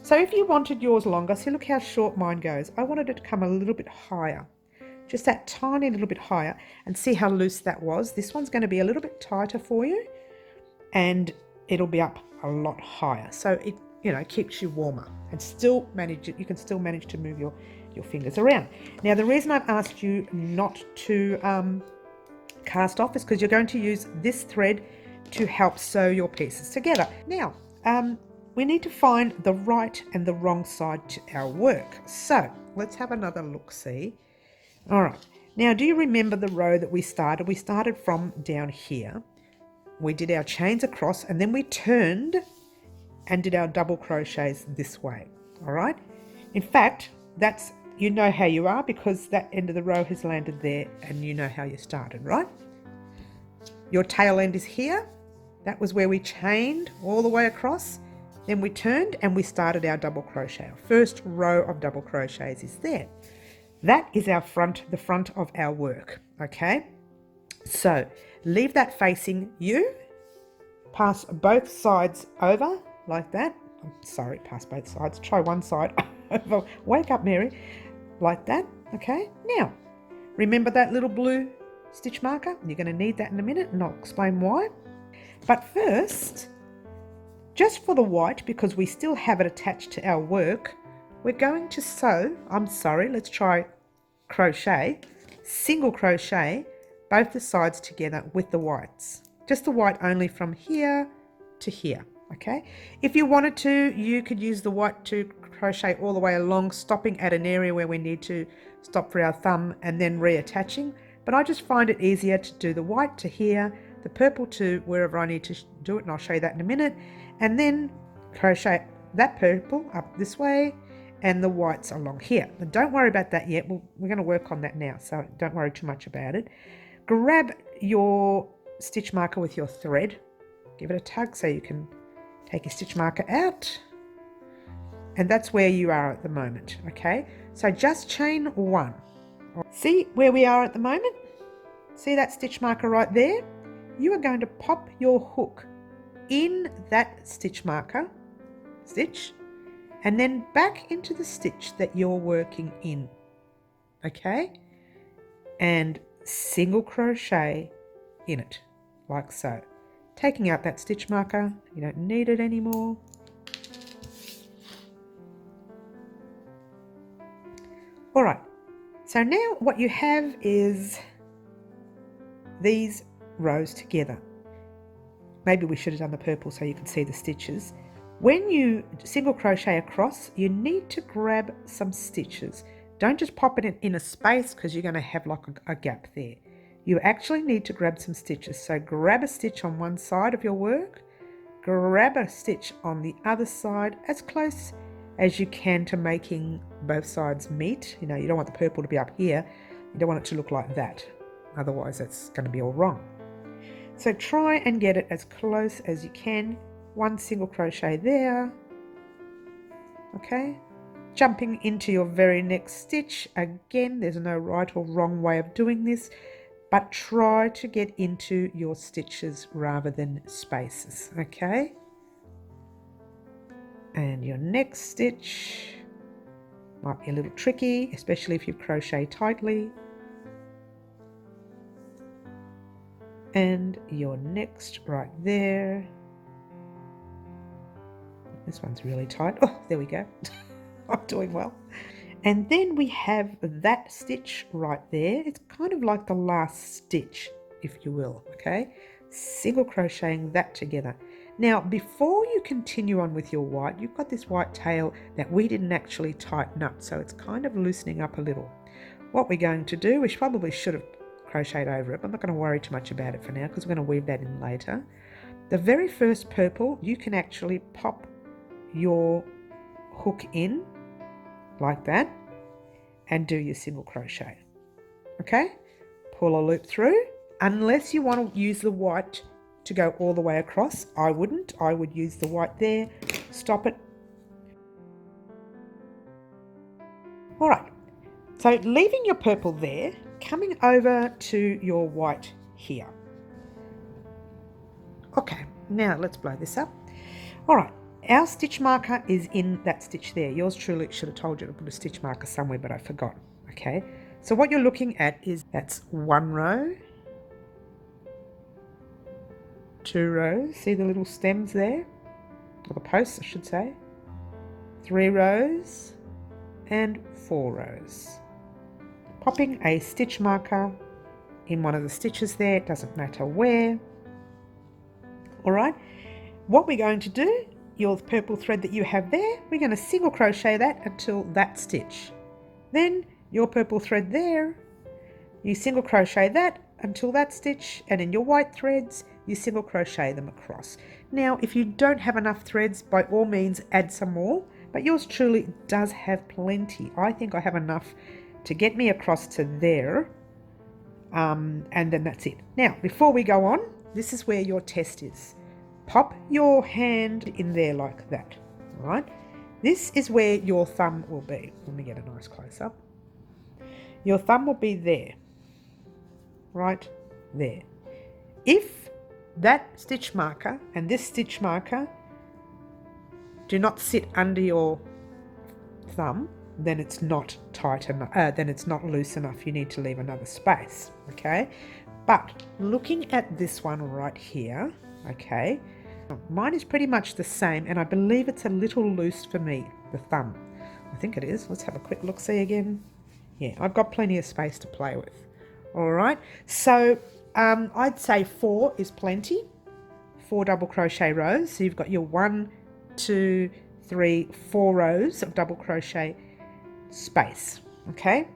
So if you wanted yours longer, see, look how short mine goes. I wanted it to come a little bit higher. Just that tiny little bit higher, and see how loose that was. This one's going to be a little bit tighter for you, and it'll be up a lot higher. So it, keeps you warmer and still manage it. You can still manage to move your fingers around. Now, the reason I've asked you not to cast off is because you're going to use this thread to help sew your pieces together. Now, we need to find the right and the wrong side to our work. So let's have another look-see. All right, now do you remember the row that we started? We started from down here. We did our chains across, and then we turned and did our double crochets this way. All right. In fact, that's, you know how you are because that end of the row has landed there, and you know how you started, right? Your tail end is here. That was where we chained all the way across. Then we turned and we started our double crochet. Our first row of double crochets is there. That is our the front of our work, okay? So leave that facing you. Pass both sides over like that. I'm sorry, pass both sides. Try one side over. Wake up, Mary. Like that, okay? Now, remember that little blue stitch marker? You're going to need that in a minute, and I'll explain why. But first, just for the white, because we still have it attached to our work, we're going to sew, let's try crochet, single crochet, both the sides together with the whites. Just the white only from here to here, okay? If you wanted to, you could use the white to crochet all the way along, stopping at an area where we need to stop for our thumb and then reattaching. But I just find it easier to do the white to here, the purple to wherever I need to do it, and I'll show you that in a minute, and then crochet that purple up this way and the whites along here. But don't worry about that yet. We're going to work on that now, so don't worry too much about it. Grab your stitch marker with your thread, give it a tug so you can take your stitch marker out, and that's where you are at the moment. Okay, so just chain 1. See where we are at the moment? See that stitch marker right there? You are going to pop your hook in that stitch marker, stitch, and then back into the stitch that you're working in. Okay, and single crochet in it like so, taking out that stitch marker. You don't need it anymore. All right, so now what you have is these rows together. Maybe we should have done the purple so you can see the stitches. When you single crochet across, you need to grab some stitches. Don't just pop it in a space, because you're going to have like a gap there. You actually need to grab some stitches. So grab a stitch on one side of your work, grab a stitch on the other side, as close as you can to making both sides meet. You know, you don't want the purple to be up here. You don't want it to look like that. Otherwise, it's going to be all wrong. So try and get it as close as you can. 1 single crochet there. Okay. Jumping into your very next stitch. Again, there's no right or wrong way of doing this, but try to get into your stitches rather than spaces. Okay. And your next stitch might be a little tricky, especially if you crochet tightly. And your next right there. This one's really tight. Oh, there we go. I'm doing well. And then we have that stitch right there. It's kind of like the last stitch, if you will, okay? Single crocheting that together. Now, before you continue on with your white, you've got this white tail that we didn't actually tighten up, so it's kind of loosening up a little. What we're going to do, which probably should have crocheted over it, but I'm not going to worry too much about it for now because we're going to weave that in later. The very first purple, you can actually pop your hook in like that and do your single crochet. Okay, pull a loop through, unless you want to use the white to go all the way across. I wouldn't. I would use the white there, stop it. All right, so leaving your purple there, coming over to your white here. Okay, now let's blow this up. All right, our stitch marker is in that stitch there. Yours truly should have told you to put a stitch marker somewhere, but I forgot. Okay, so what you're looking at is that's 1 row, 2 rows, see the little stems there, or the posts I should say, 3 rows and 4 rows. Popping a stitch marker in one of the stitches there, it doesn't matter where. All right, what we're going to do, your purple thread that you have there, we're going to single crochet that until that stitch. Then your purple thread there, you single crochet that until that stitch, and in your white threads, you single crochet them across. Now, if you don't have enough threads, by all means add some more, but yours truly does have plenty. I think I have enough to get me across to there, and then that's it. Now, before we go on, this is where your test is. Pop your hand in there like that, all right? This is where your thumb will be. Let me get a nice close-up. Your thumb will be there, right there. If that stitch marker and this stitch marker do not sit under your thumb, then it's not tight enough, then it's not loose enough. You need to leave another space, okay? But looking at this one right here, okay, mine is pretty much the same, and I believe it's a little loose for me, the thumb. I think it is. Let's have a quick look-see again. Yeah, I've got plenty of space to play with. All right, so I'd say 4 is plenty. 4 double crochet rows. So you've got your 1, 2, 3, 4 rows of double crochet space. Okay,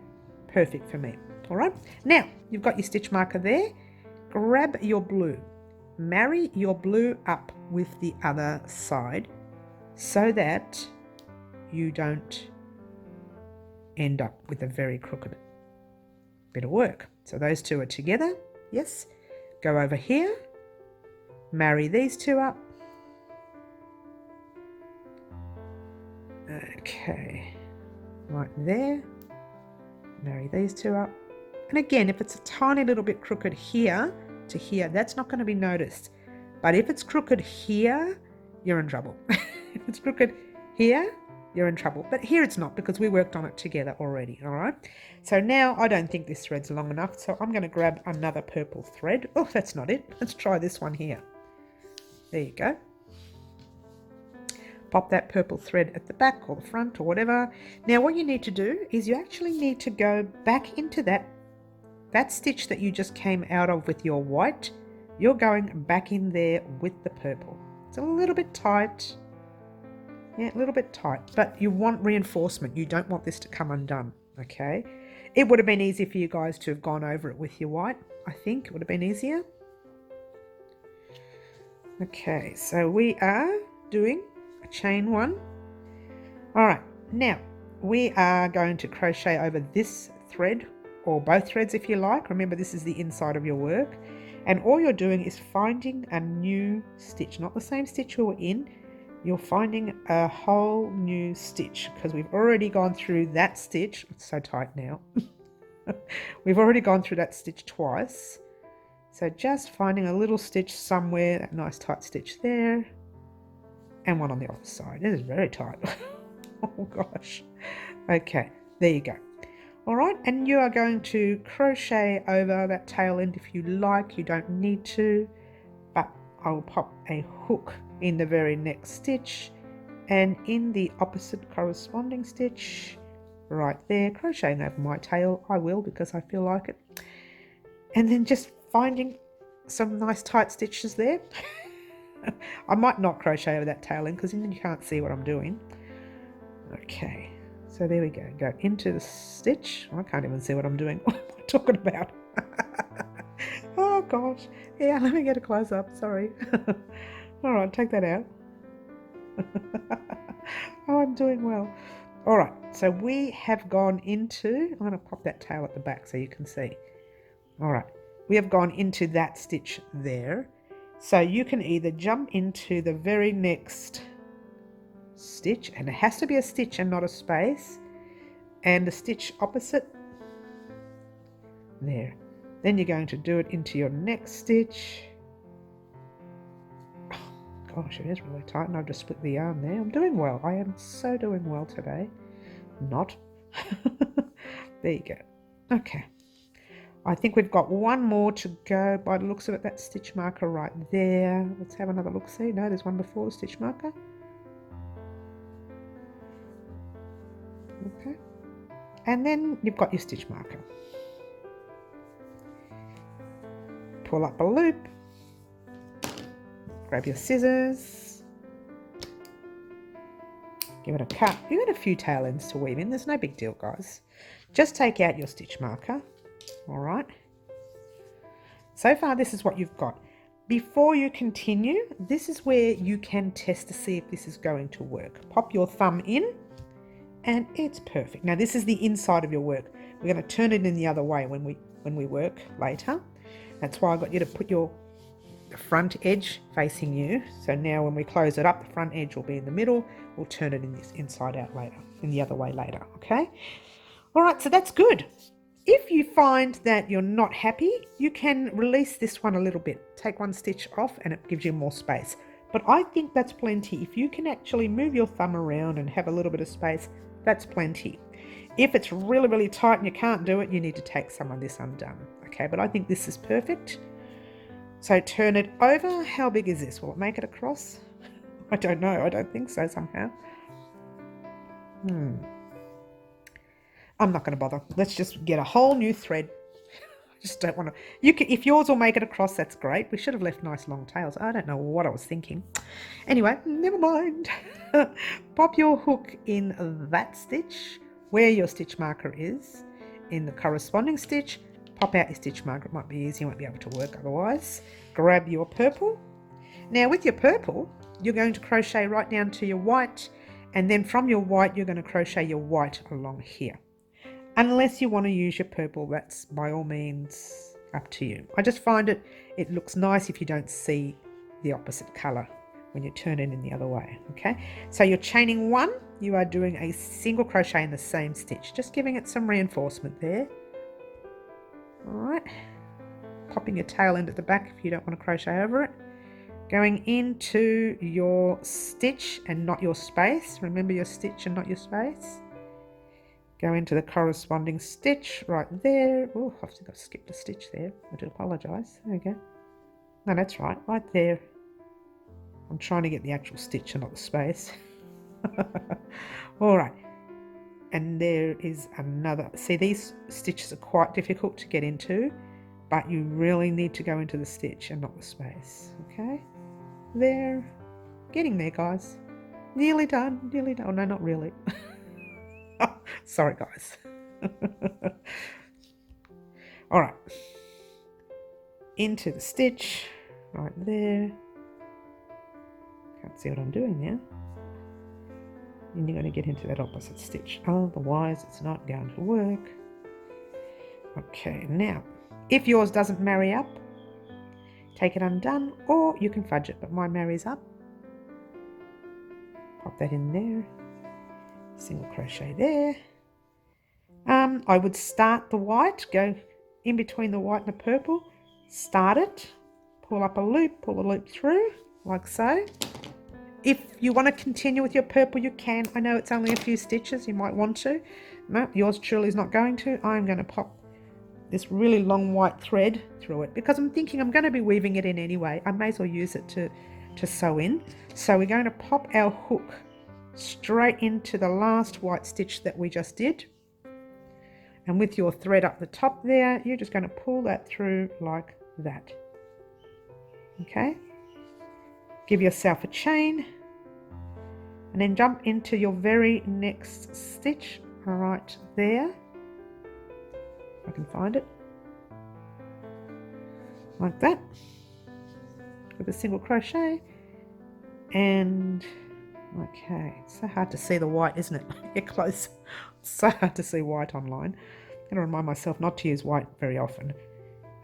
perfect for me. All right, now you've got your stitch marker there. Grab your blue. marry your blue up with the other side so that you don't end up with a very crooked bit of work. So those two are together, yes. Go over here, marry these two up. Okay, right there, marry these two up. And again, if it's a tiny little bit crooked here to here, that's not going to be noticed. But if it's crooked here, you're in trouble. If it's crooked here, you're in trouble. But here it's not, because we worked on it together already, all right? So now I don't think this thread's long enough, so I'm going to grab another purple thread. Oh, that's not it. Let's try this one here. There you go. Pop that purple thread at the back or the front or whatever. Now what you need to do is you actually need to go back into that stitch that you just came out of with your white. You're going back in there with the purple. It's a little bit tight. Yeah, a little bit tight, but you want reinforcement. You don't want this to come undone, okay? It would have been easier for you guys to have gone over it with your white. I think it would have been easier. Okay, so we are doing a chain one. All right, now we are going to crochet over this thread, or both threads if you like. Remember, this is the inside of your work, and all you're doing is finding a new stitch, not the same stitch you were in. You're finding a whole new stitch, because we've already gone through that stitch. It's so tight now. We've already gone through that stitch twice. So just finding a little stitch somewhere, that nice tight stitch there, and one on the other side. It is very tight. Oh gosh. Okay, there you go. All right, and you are going to crochet over that tail end if you like. You don't need to, but I'll pop a hook in the very next stitch, and in the opposite corresponding stitch right there, crocheting over my tail. I will, because I feel like it. And then just finding some nice tight stitches there. I might not crochet over that tail end, because then you can't see what I'm doing. Okay, so there we go. Go into the stitch. I can't even see what I'm doing. What am I talking about? Oh gosh. Yeah, let me get a close up. Sorry. All right, take that out. Oh, I'm doing well. All right, so we have gone into, I'm going to pop that tail at the back so you can see. All right, we have gone into that stitch there. So you can either jump into the very next stitch, and it has to be a stitch and not a space, and the stitch opposite there. Then you're going to do it into your next stitch. Gosh, it is really tight, and I've just split the yarn there. I'm doing well. I am so doing well today. Not. There you go. Okay. I think we've got one more to go by the looks of it. That stitch marker right there. Let's have another look. See, no, there's one before the stitch marker. Okay. And then you've got your stitch marker. Pull up a loop. Grab your scissors, give it a cut. You've got a few tail ends to weave in. There's no big deal, guys. Just take out your stitch marker. All right. So far, this is what you've got. Before you continue, this is where you can test to see if this is going to work. Pop your thumb in, and it's perfect. Now, this is the inside of your work. We're going to turn it in the other way when we work later. That's why I got you to put your front edge facing you. So now when we close it up, the front edge will be in the middle. We'll turn it in this inside out later, in the other way later, okay? All right, so that's good. If you find that you're not happy, you can release this one a little bit. Take one stitch off and it gives you more space. But I think that's plenty. If you can actually move your thumb around and have a little bit of space, that's plenty. If it's really, really tight and you can't do it, you need to take some of this undone, okay? But I think this is perfect. So turn it over. How big is this? Will it make it across? I don't know. I don't think so somehow. I'm not going to bother. Let's just get a whole new thread. I just don't want to. You can, if yours will make it across, that's great. We should have left nice long tails. I don't know what I was thinking. Anyway, never mind. Pop your hook in that stitch where your stitch marker is. In the corresponding stitch, pop out your stitch marker. It might be easy, you won't be able to work otherwise. Grab your purple. Now with your purple, you're going to crochet right down to your white, and then from your white, you're going to crochet your white along here. Unless you want to use your purple, that's by all means up to you. I just find it looks nice if you don't see the opposite colour when you turn it in the other way, okay? So you're chaining one, you are doing a single crochet in the same stitch, just giving it some reinforcement there. All right, popping your tail end at the back if you don't want to crochet over it. Going into your stitch and not your space. Remember your stitch and not your space. Go into the corresponding stitch right there. Oh, I think I skipped a stitch there. I do apologise. There we go. No, that's right there. I'm trying to get the actual stitch and not the space. All right. And there is another. See, these stitches are quite difficult to get into, but you really need to go into the stitch and not the space. Okay? There. Getting there, guys. Nearly done. Nearly done. Oh, no, not really. Sorry, guys. All right. Into the stitch. Right there. Can't see what I'm doing now. And you're going to get into that opposite stitch. Otherwise, it's not going to work. Okay, now, if yours doesn't marry up, take it undone, or you can fudge it, but mine marries up. Pop that in there. Single crochet there. I would start the white, go in between the white and the purple, start it, pull up a loop, pull the loop through, like so. If you want to continue with your purple, you can. I know it's only a few stitches, you might want to. No, yours truly is not going to. I'm going to pop this really long white thread through it because I'm thinking I'm going to be weaving it in anyway. I may as well use it to sew in. So we're going to pop our hook straight into the last white stitch that we just did. And with your thread up the top there, you're just going to pull that through like that. Okay? Give yourself a chain and then jump into your very next stitch right there. If I can find it. Like that. With a single crochet. And okay, it's so hard to see the white, isn't it? Get close. It's so hard to see white online. I'm going to remind myself not to use white very often.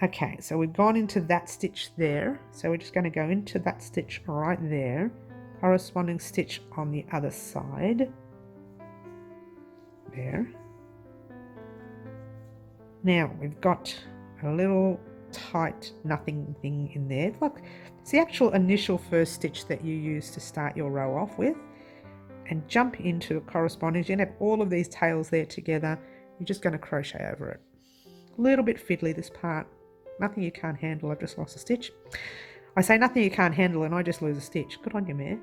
Okay, so we've gone into that stitch there. So we're just going to go into that stitch right there. Corresponding stitch on the other side. There. Now we've got a little tight nothing thing in there. Look, it's the actual initial first stitch that you use to start your row off with. And jump into a corresponding. You're going to have all of these tails there together. You're just going to crochet over it. A little bit fiddly, this part. Nothing you can't handle. I've just lost a stitch. I say nothing you can't handle and I just lose a stitch. Good on you, man.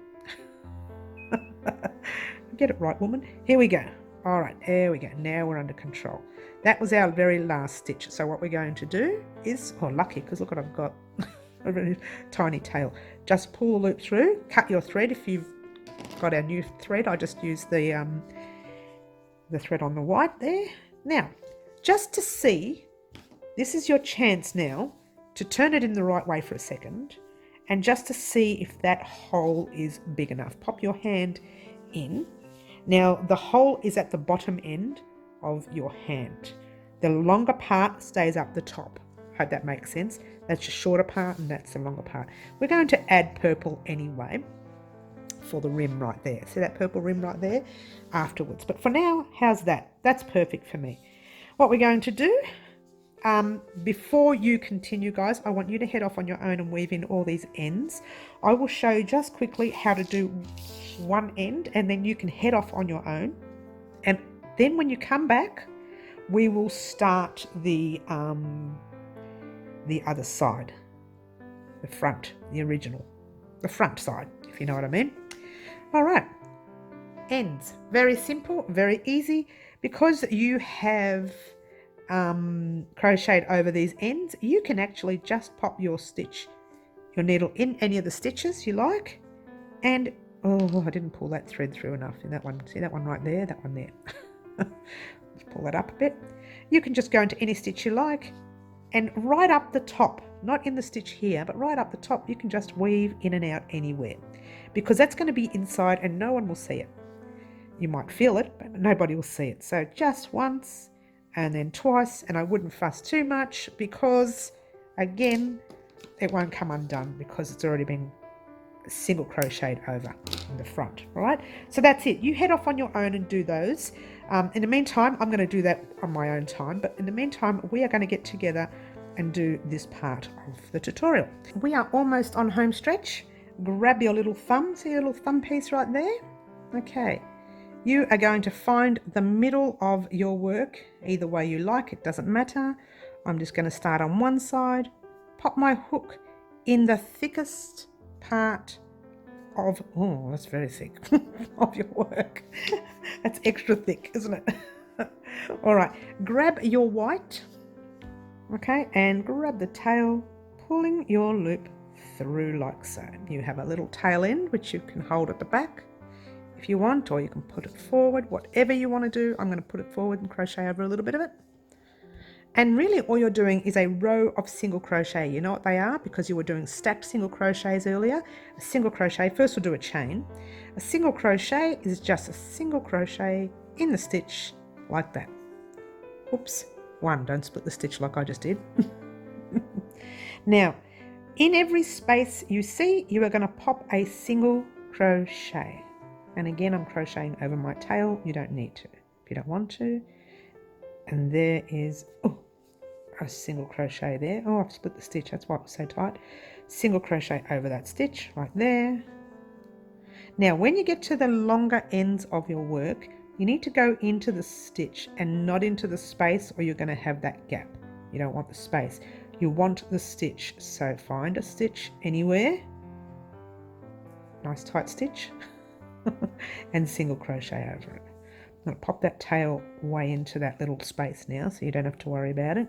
Get it right, woman. Here we go. All right, there we go. Now we're under control. That was our very last stitch. So what we're going to do is, oh, lucky, because look what I've got. A really tiny tail. Just pull the loop through. Cut your thread if you've got our new thread. I just used the thread on the white there. Now, just to see, this is your chance now to turn it in the right way for a second and just to see if that hole is big enough. Pop your hand in. Now, the hole is at the bottom end of your hand. The longer part stays up the top. Hope that makes sense. That's the shorter part and that's the longer part. We're going to add purple anyway for the rim right there. See that purple rim right there? Afterwards. But for now, how's that? That's perfect for me. What we're going to do, before you continue, guys, I want you to head off on your own and weave in all these ends. I will show you just quickly how to do one end and then you can head off on your own. And then when you come back, we will start the other side, the front, the original, the front side, if you know what I mean. All right, ends, very simple, very easy. Because you have crocheted over these ends, you can actually just pop your needle in any of the stitches you like. And, oh, I didn't pull that thread through enough in that one. See that one right there, that one there. Let's pull that up a bit. You can just go into any stitch you like And right up the top, not in the stitch here, but right up the top, you can just weave in and out anywhere, because that's going to be inside and no one will see it. You might feel it, but nobody will see it. So just once and then twice, and I wouldn't fuss too much because, again, it won't come undone because it's already been single crocheted over in the front. All right, so that's it. You head off on your own and do those. In the meantime, I'm going to do that on my own time, but in the meantime, we are going to get together and do this part of the tutorial. We are almost on home stretch. Grab your little thumb, see your little thumb piece right there? Okay, you are going to find the middle of your work, either way you like, it doesn't matter. I'm just going to start on one side, pop my hook in the thickest part of, oh, that's very thick, of your work. That's extra thick, isn't it? All right, grab your white, okay, and grab the tail, pulling your loop through like so. You have a little tail end which you can hold at the back if you want, or you can put it forward, whatever you want to do. I'm going to put it forward and crochet over a little bit of it. And really all you're doing is a row of single crochet. You know what they are because you were doing stacked single crochets earlier. A single crochet, first we'll do a chain. A single crochet is just a single crochet in the stitch like that. Oops, one, don't split the stitch like I just did. Now, in every space you see, you are going to pop a single crochet. And again, I'm crocheting over my tail. You don't need to if you don't want to. And there is a single crochet there. Oh, I've split the stitch, that's why it was so tight. Single crochet over that stitch right there. Now when you get to the longer ends of your work, you need to go into the stitch and not into the space, or you're going to have that gap. You don't want the space, you want the stitch. So find a stitch anywhere, nice tight stitch, and single crochet over it. I'm going to pop that tail way into that little space now so you don't have to worry about it,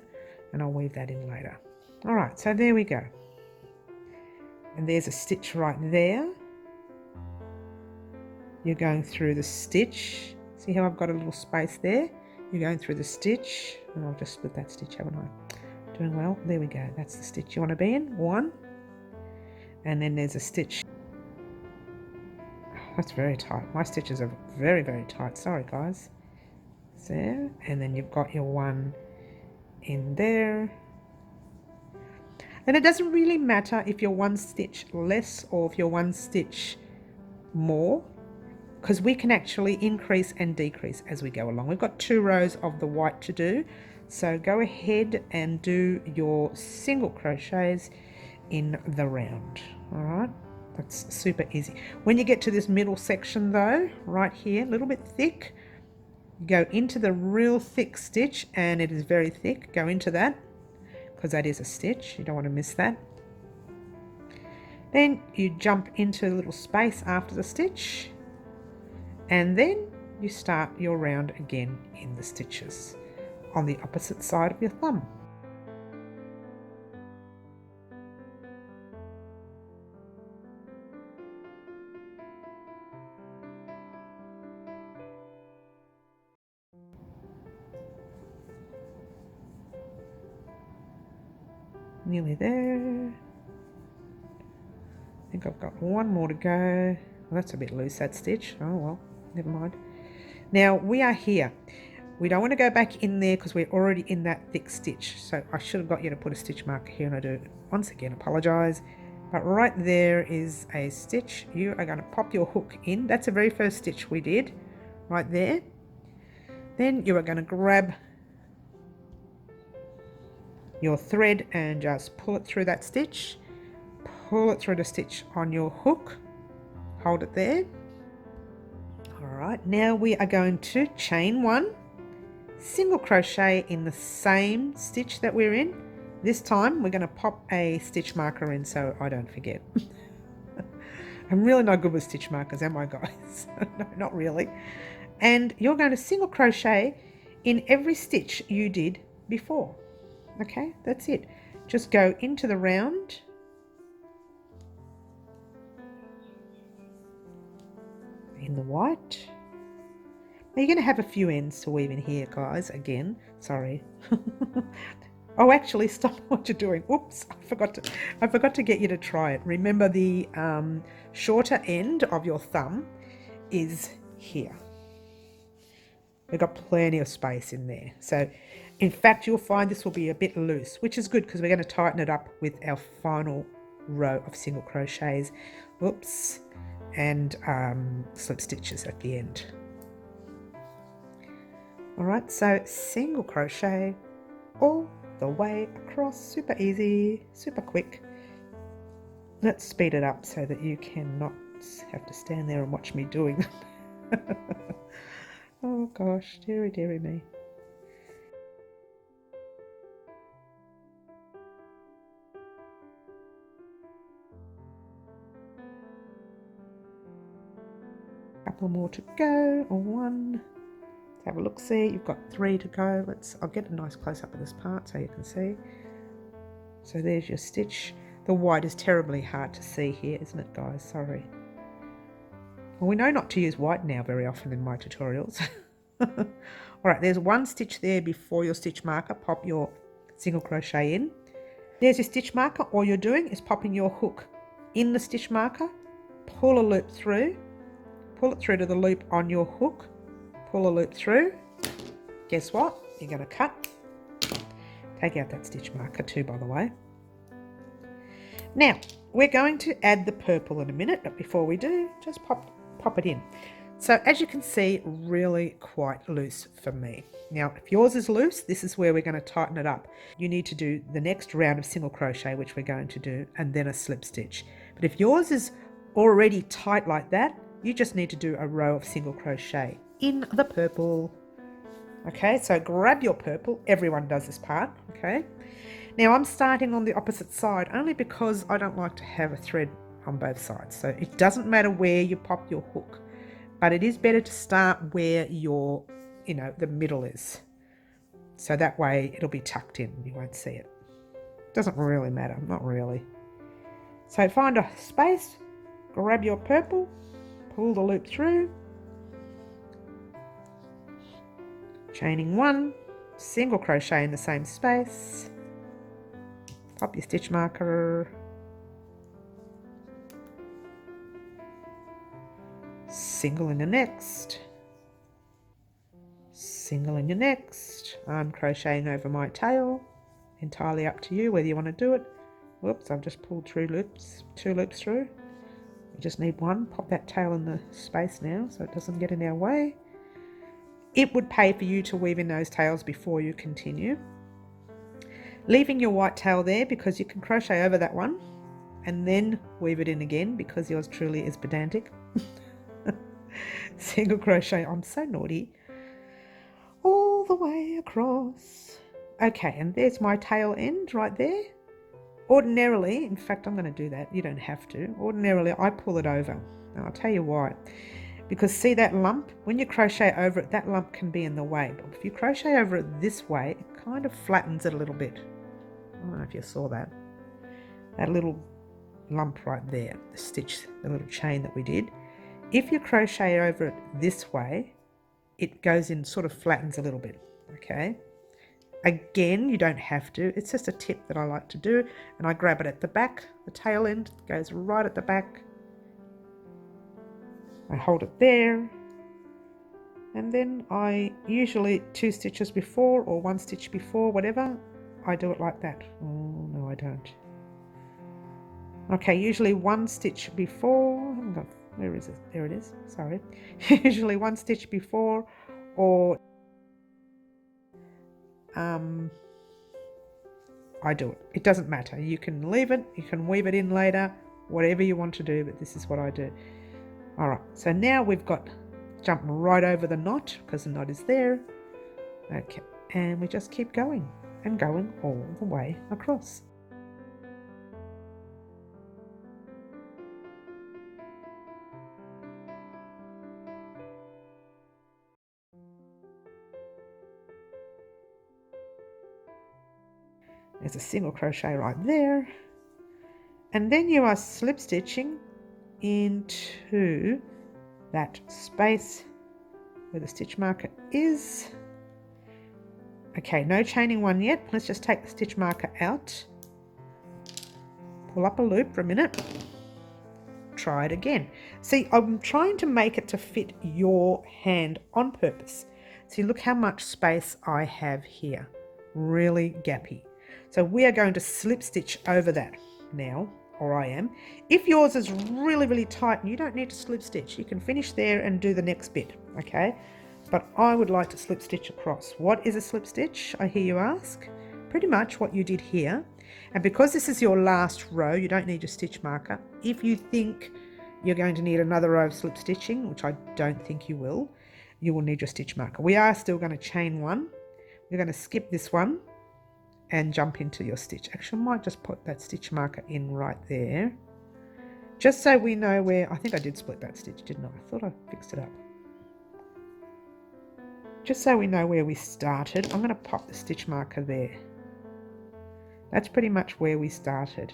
and I'll weave that in later. All right, so there we go. And there's a stitch right there. You're going through the stitch. See how I've got a little space there? You're going through the stitch, and I'll just split that stitch, haven't I? Doing well. There we go. That's the stitch you want to be in. One. And then there's a stitch. That's very tight. My stitches are very, very tight. Sorry, guys. There. And then you've got your one in there. And it doesn't really matter if you're one stitch less or if you're one stitch more, because we can actually increase and decrease as we go along. We've got 2 rows of the white to do. So go ahead and do your single crochets in the round. All right. That's super easy. When you get to this middle section though, right here, a little bit thick, go into the real thick stitch, and it is very thick. Go into that because that is a stitch. You don't want to miss that. Then you jump into a little space after the stitch, and then you start your round again in the stitches on the opposite side of your thumb. Nearly there. I think I've got one more to go. Well, that's a bit loose, that stitch. Oh well, never mind. Now we are here. We don't want to go back in there because we're already in that thick stitch. So I should have got you to put a stitch marker here, and I do once again apologize. But right there is a stitch. You are going to pop your hook in. That's the very first stitch we did right there. Then you are going to grab your thread and just pull it through that stitch, pull it through the stitch on your hook, hold it there. All right, now we are going to chain 1, single crochet in the same stitch that we're in. This time we're going to pop a stitch marker in so I don't forget. I'm really not good with stitch markers, am I, guys? No, not really. And you're going to single crochet in every stitch you did before. Okay, that's it. Just go into the round, in the white. Now you're going to have a few ends to weave in here, guys, again, sorry. Oh, actually, stop what you're doing. Oops, I forgot to get you to try it. Remember, the shorter end of your thumb is here. We've got plenty of space in there. So, in fact, you'll find this will be a bit loose, which is good because we're going to tighten it up with our final row of single crochets. Whoops, and slip stitches at the end. All right, so single crochet all the way across. Super easy, super quick. Let's speed it up so that you cannot have to stand there and watch me doing them. Oh gosh, dearie, dearie me. Couple more to go, or one. Let's have a look, see, you've got 3 to go. I'll get a nice close up of this part so you can see. So there's your stitch. The white is terribly hard to see here, isn't it, guys? Sorry. Well, we know not to use white now very often in my tutorials. Alright, there's one stitch there before your stitch marker. Pop your single crochet in. There's your stitch marker. All you're doing is popping your hook in the stitch marker, pull a loop through, pull it through to the loop on your hook, pull a loop through. Guess what? You're going to cut. Take out that stitch marker too, by the way. Now, we're going to add the purple in a minute, but before we do, just pop it in. So as you can see, really quite loose for me. Now, if yours is loose, this is where we're going to tighten it up. You need to do the next round of single crochet, which we're going to do, and then a slip stitch. But if yours is already tight like that, you just need to do a row of single crochet in the purple. Okay, so grab your purple. Everyone does this part, okay? Now I'm starting on the opposite side only because I don't like to have a thread on both sides. So it doesn't matter where you pop your hook, but it is better to start where your, the middle is. So that way it'll be tucked in, you won't see it. Doesn't really matter, not really. So find a space, grab your purple, pull the loop through, chaining 1, single crochet in the same space, pop your stitch marker, single in the next, single in your next. I'm crocheting over my tail, entirely up to you whether you want to do it. Whoops, I've just pulled 2 loops through. You just need 1. Pop that tail in the space now so it doesn't get in our way. It would pay for you to weave in those tails before you continue. Leaving your white tail there because you can crochet over that one and then weave it in again because yours truly is pedantic. Single crochet, I'm so naughty. All the way across. Okay, and there's my tail end right there. Ordinarily, in fact, I'm going to do that. You don't have to. Ordinarily, I pull it over. Now, I'll tell you why. Because see that lump? When you crochet over it, that lump can be in the way. But if you crochet over it this way, it kind of flattens it a little bit. I don't know if you saw that. That little lump right there, the stitch, the little chain that we did. If you crochet over it this way, it goes in, sort of flattens a little bit, okay? Again, you don't have to. It's just a tip that I like to do. And I grab it at the back. The tail end goes right at the back. I hold it there. And then I usually 2 stitches before or 1 stitch before, whatever. I do it like that. Oh, no, I don't. Okay, usually 1 stitch before. Where is it? There it is. Sorry. Usually 1 stitch before or I do it. It doesn't matter. You can leave it, you can weave it in later, whatever you want to do, but this is what I do. All right, so now we've got jump right over the knot because the knot is there. Okay, and we just keep going and going all the way across. There's a single crochet right there. And then you are slip stitching into that space where the stitch marker is. Okay, no chaining one yet. Let's just take the stitch marker out. Pull up a loop for a minute. Try it again. See, I'm trying to make it to fit your hand on purpose. See, look how much space I have here. Really gappy. So we are going to slip stitch over that now, or I am. If yours is really, really tight, you don't need to slip stitch. You can finish there and do the next bit, okay? But I would like to slip stitch across. What is a slip stitch, I hear you ask? Pretty much what you did here. And because this is your last row, you don't need your stitch marker. If you think you're going to need another row of slip stitching, which I don't think you will need your stitch marker. We are still going to chain one. We're going to skip this one and jump into your stitch. Actually, I might just put that stitch marker in right there, just so we know where. I think I did split that stitch, didn't I? I thought I fixed it up. Just so we know where we started, I'm going to pop the stitch marker there. That's pretty much where we started.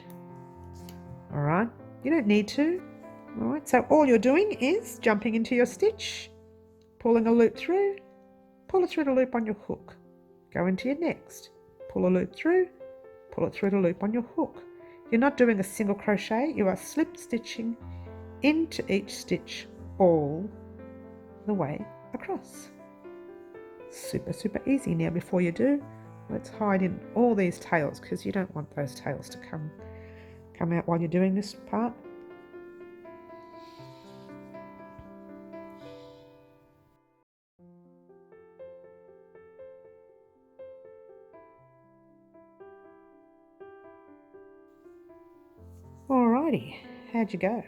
All right, you don't need to. All right, so all you're doing is jumping into your stitch, pulling a loop through, pull it through the loop on your hook, go into your next, pull a loop through, pull it through the loop on your hook. You're not doing a single crochet, you are slip stitching into each stitch all the way across. Super, super easy. Now before you do, let's hide in all these tails, because you don't want those tails to come out while you're doing this part. Alrighty, how'd you go?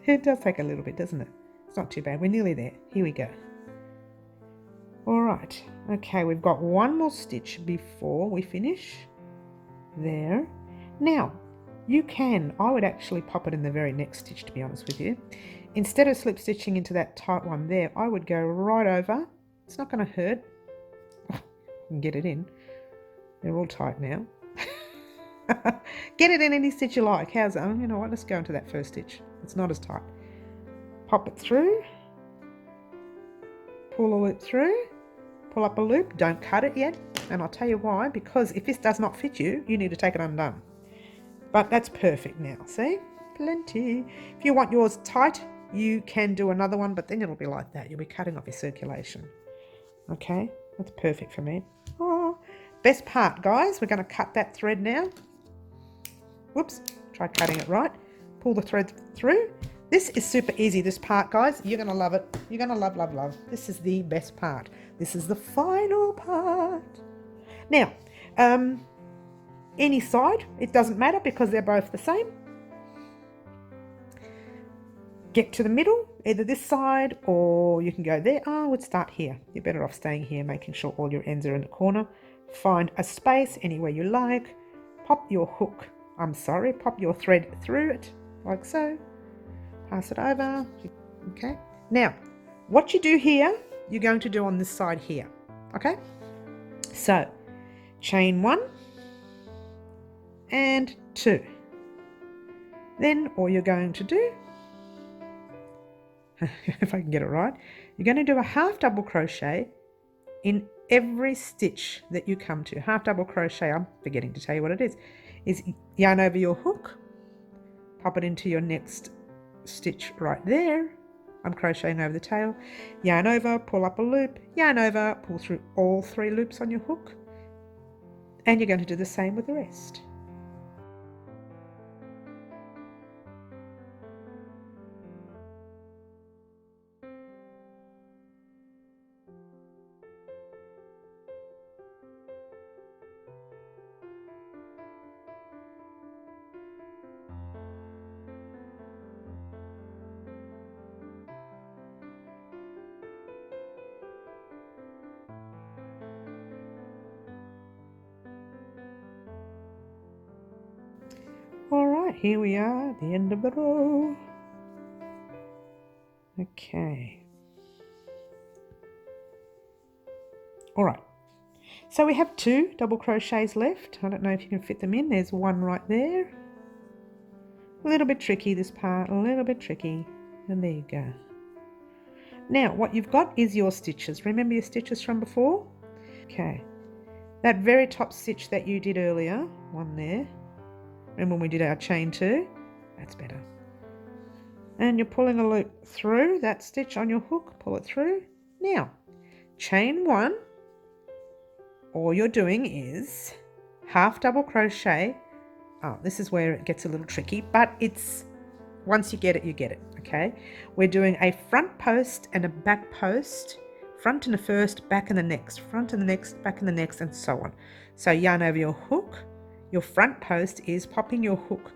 It does take a little bit, doesn't it? It's not too bad. We're nearly there. Here we go. Alright, okay, we've got one more stitch before we finish. There. Now, I would actually pop it in the very next stitch, to be honest with you. Instead of slip stitching into that tight one there, I would go right over. It's not going to hurt. You can get it in. They're all tight now. Get it in any stitch you like. How's that? You know what? Let's go into that first stitch. It's not as tight. Pop it through. Pull a loop through. Pull up a loop. Don't cut it yet. And I'll tell you why. Because if this does not fit you, you need to take it undone. But that's perfect now. See? Plenty. If you want yours tight, you can do another one. But then it'll be like that. You'll be cutting off your circulation. Okay? That's perfect for me. Oh, best part, guys. We're going to cut that thread now. Whoops, try cutting it right. Pull the thread through. This is super easy, this part, guys. You're going to love it. You're going to love, love, love. This is the best part. This is the final part. Now, any side, it doesn't matter because they're both the same. Get to the middle, either this side or you can go there. I would start here. You're better off staying here, making sure all your ends are in the corner. Find a space anywhere you like. Pop your thread through it, like so. Pass it over. Okay. Now, what you do here, you're going to do on this side here. Okay. So, chain 1 and 2. Then all you're going to do, if I can get it right, you're going to do a half double crochet in every stitch that you come to. Half double crochet, I'm forgetting to tell you what it is yarn over your hook, pop it into your next stitch right there. I'm crocheting over the tail, yarn over, pull up a loop, yarn over, pull through all 3 loops on your hook, and you're going to do the same with the rest. Alright, here we are at the end of the row. Okay. Alright, so we have 2 double crochets left. I don't know if you can fit them in. There's one right there. A little bit tricky, this part, a little bit tricky. And there you go. Now what you've got is your stitches. Remember your stitches from before? Okay, that very top stitch that you did earlier, one there, and when we did our chain 2, that's better. And you're pulling a loop through that stitch on your hook, pull it through. Now, chain 1, all you're doing is half double crochet. Oh, this is where it gets a little tricky, but it's, once you get it, you get it, okay? We're doing a front post and a back post, front in the first, back in the next, front in the next, back in the next, and so on. So yarn over your hook. Your front post is popping your hook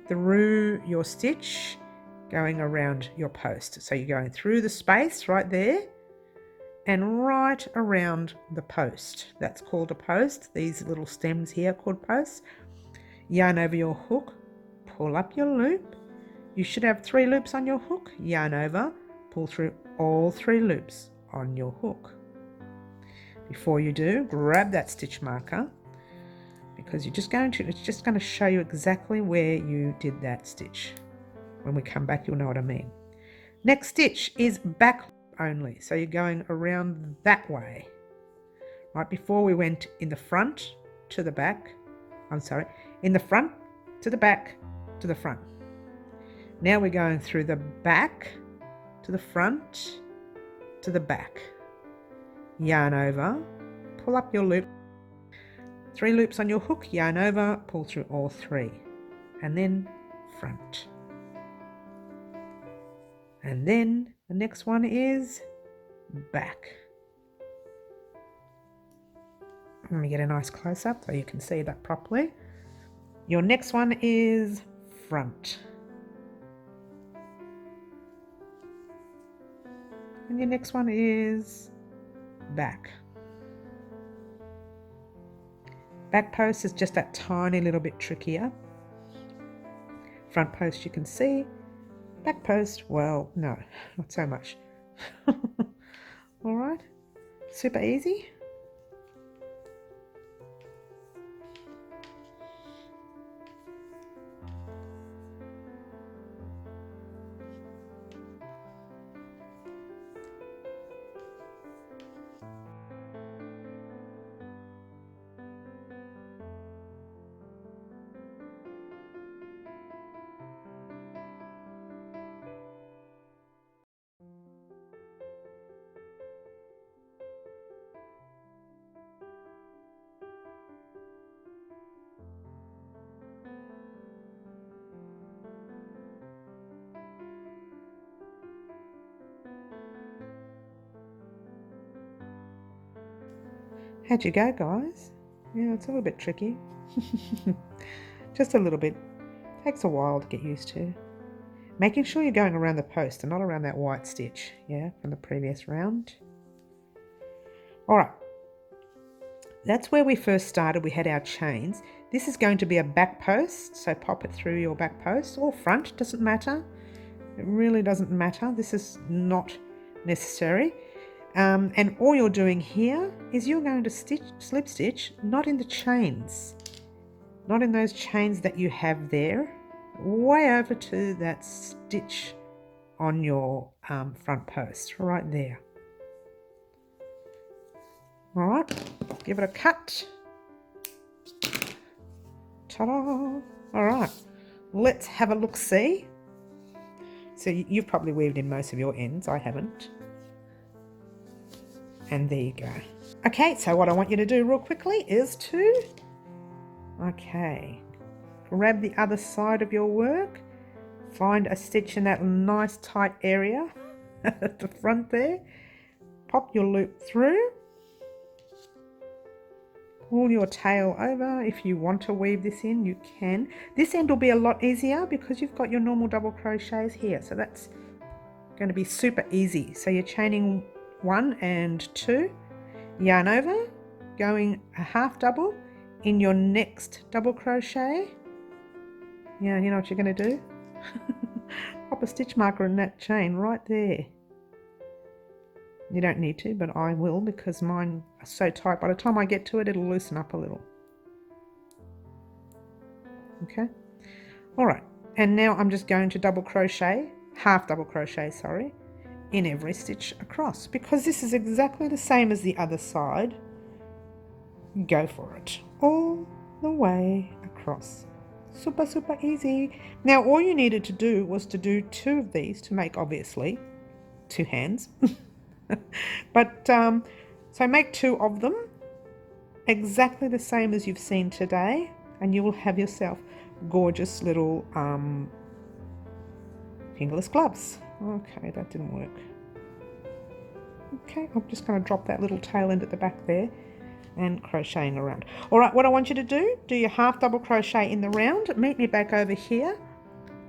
through your stitch, going around your post. So you're going through the space right there and right around the post. That's called a post. These little stems here are called posts. Yarn over your hook, pull up your loop. You should have 3 loops on your hook. Yarn over, pull through all 3 loops on your hook. Before you do, grab that stitch marker, because it's just going to show you exactly where you did that stitch. When we come back, you'll know what I mean. Next stitch is back only, so you're going around that way. Right before we went in the front to the back, in the front to the back to the front. Now we're going through the back to the front to the back. Yarn over, pull up your loop, 3 loops on your hook, yarn over, pull through all 3, and then front. And then the next one is back. Let me get a nice close-up so you can see that properly. Your next one is front. And your next one is back. Back post is just that tiny little bit trickier. Front post you can see. Back post, well, no, not so much. All right, super easy. How'd you go, guys? Yeah, it's a little bit tricky. Just a little bit. Takes a while to get used to. Making sure you're going around the post and not around that white stitch, yeah, from the previous round. All right. That's where we first started. We had our chains. This is going to be a back post, so pop it through your back post, or front, doesn't matter. It really doesn't matter. This is not necessary. And all you're doing here is you're going to slip stitch, not in the chains, not in those chains that you have there, way over to that stitch on your front post, right there. All right, give it a cut. Ta-da! All right, let's have a look-see. So you've probably weaved in most of your ends, I haven't. And there you go. Okay, so what I want you to do real quickly is to, grab the other side of your work, find a stitch in that nice tight area at the front there, pop your loop through, pull your tail over. If you want to weave this in, you can. This end will be a lot easier because you've got your normal double crochets here, so that's going to be super easy. So you're chaining 1 and 2, yarn over, going a half double in your next double crochet. Yeah, you know what you're going to do? Pop a stitch marker in that chain right there. You don't need to, but I will because mine are so tight. By the time I get to it, it'll loosen up a little. Okay. All right. And now I'm just going to double crochet, half double crochet, sorry, in every stitch across, because this is exactly the same as the other side. Go for it all the way across. Super, super easy. Now all you needed to do was to do 2 of these to make, obviously, 2 hands. But so make 2 of them exactly the same as you've seen today, and you will have yourself gorgeous little fingerless gloves. Okay, that didn't work. Okay, I'm just going to drop that little tail end at the back there and crocheting around. All right, what I want you to do your half double crochet in the round, meet me back over here,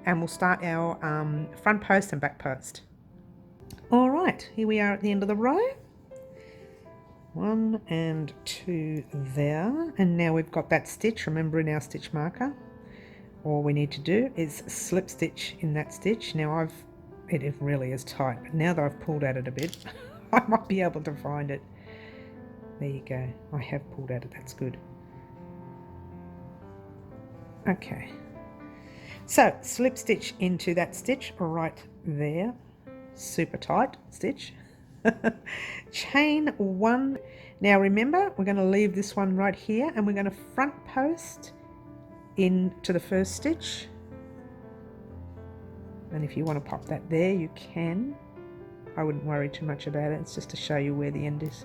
and we'll start our front post and back post. All right, here we are at the end of the row. 1 and 2 there, and now we've got that stitch. Remember, in our stitch marker, all we need to do is slip stitch in that stitch. Now it really is tight, but now that I've pulled at it a bit, I might be able to find it. There you go, I have pulled at it, that's good. Okay, so slip stitch into that stitch right there, super tight stitch. Chain 1. Now remember, we're going to leave this one right here, and we're going to front post into the first stitch, and if you want to pop that there, you can. I wouldn't worry too much about it, it's just to show you where the end is.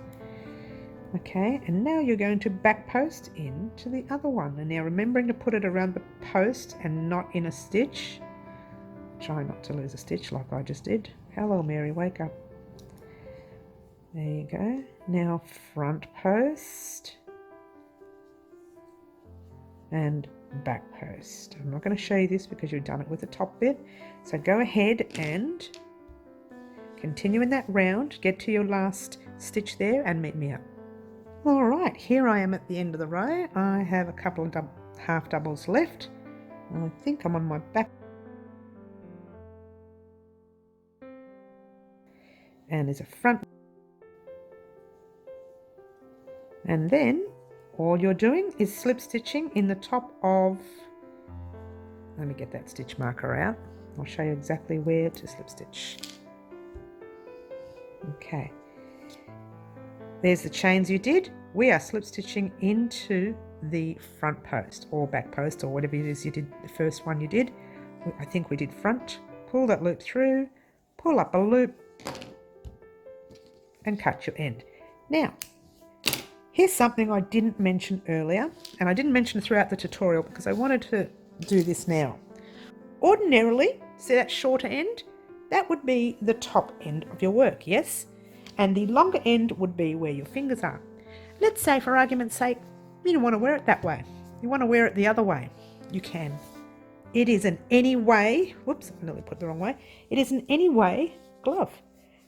Okay, and now you're going to back post into the other one, and now remembering to put it around the post and not in a stitch. Try not to lose a stitch like I just did. Hello Mary, wake up. There you go. Now front post and back post. I'm not going to show you this because you've done it with the top bit, so go ahead and continue in that round, get to your last stitch there and meet me up. All right, here I am at the end of the row. I have a couple of half doubles left. I think I'm on my back, and there's a front, and then all you're doing is slip stitching in the top of, let me get that stitch marker out, I'll show you exactly where to slip stitch. Okay, there's the chains you did. We are slip stitching into the front post or back post or whatever it is you did, the first one you did. I think we did front. Pull that loop through, pull up a loop and cut your end. Now, here's something I didn't mention earlier, and I didn't mention throughout the tutorial because I wanted to do this now. Ordinarily, see that shorter end? That would be the top end of your work, yes? And the longer end would be where your fingers are. Let's say, for argument's sake, you don't want to wear it that way. You want to wear it the other way. You can. It is in any way, whoops, I nearly put it the wrong way. It is in any way glove.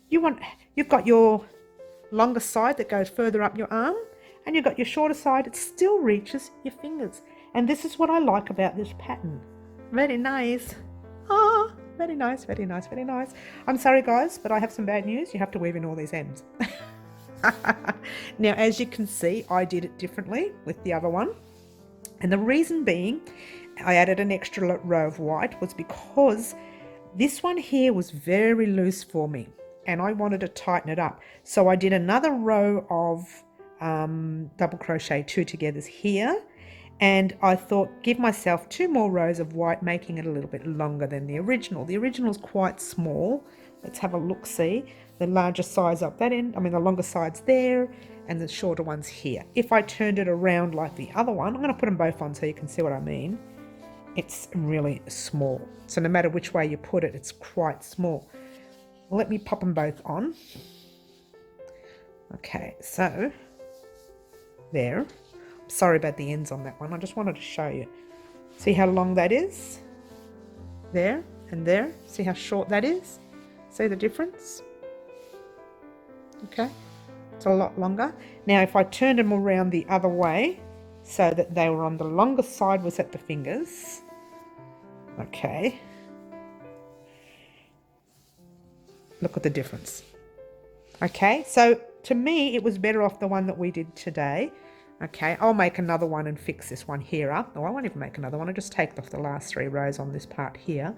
You've got your longer side that goes further up your arm, and you've got your shorter side, it still reaches your fingers. And this is what I like about this pattern. Very nice. Ah, very nice, very nice, very nice. I'm sorry guys, but I have some bad news. You have to weave in all these ends. Now, as you can see, I did it differently with the other one. And the reason being, I added an extra row of white was because this one here was very loose for me and I wanted to tighten it up. So I did another row of double crochet 2 togethers here, and I thought give myself 2 more rows of white, making it a little bit longer than the original. The original is quite small. Let's have a look, see the larger size up that end, the longer side's there and the shorter one's here. If I turned it around like the other one, I'm going to put them both on so you can see what I mean. It's really small, so no matter which way you put it, it's quite small. Let me pop them both on. Okay, so there. Sorry about the ends on that one, I just wanted to show you. See how long that is? There and there. See how short that is? See the difference? Okay, it's a lot longer. Now if I turned them around the other way so that they were on the longer side, was at the fingers. Okay, look at the difference. Okay, so to me it was better off the one that we did today. Okay, I'll make another one and fix this one here up. Oh, I won't even make another one. I'll just take off the last 3 rows on this part here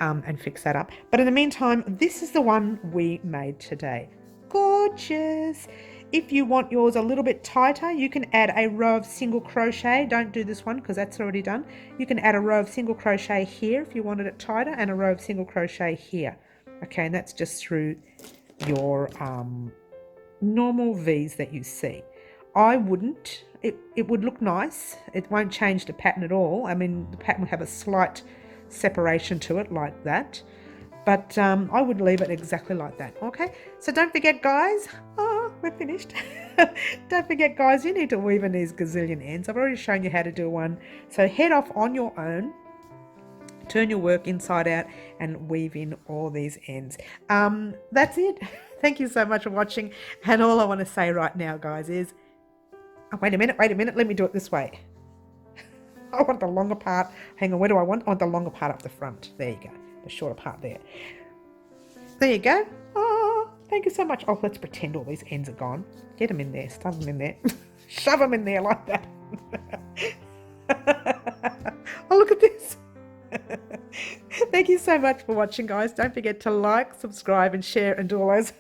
and fix that up. But in the meantime, this is the one we made today. Gorgeous. If you want yours a little bit tighter, you can add a row of single crochet. Don't do this one because that's already done. You can add a row of single crochet here if you wanted it tighter, and a row of single crochet here. Okay, and that's just through your normal V's that you see. I wouldn't. It would look nice. It won't change the pattern at all. I mean, the pattern will have a slight separation to it like that. But I would leave it exactly like that. Okay, so don't forget, guys. Oh, we're finished. Don't forget, guys, you need to weave in these gazillion ends. I've already shown you how to do one. So head off on your own. Turn your work inside out and weave in all these ends. That's it. Thank you so much for watching. And all I want to say right now, guys, is... Oh, wait a minute, let me do it this way. I want the longer part. Hang on, where do I want? I want the longer part up the front. There you go, the shorter part there. There you go. Oh, thank you so much. Oh, let's pretend all these ends are gone. Get them in there, stuff them in there. Shove them in there like that. Oh, look at this. Thank you so much for watching, guys. Don't forget to like, subscribe, and share, and do all those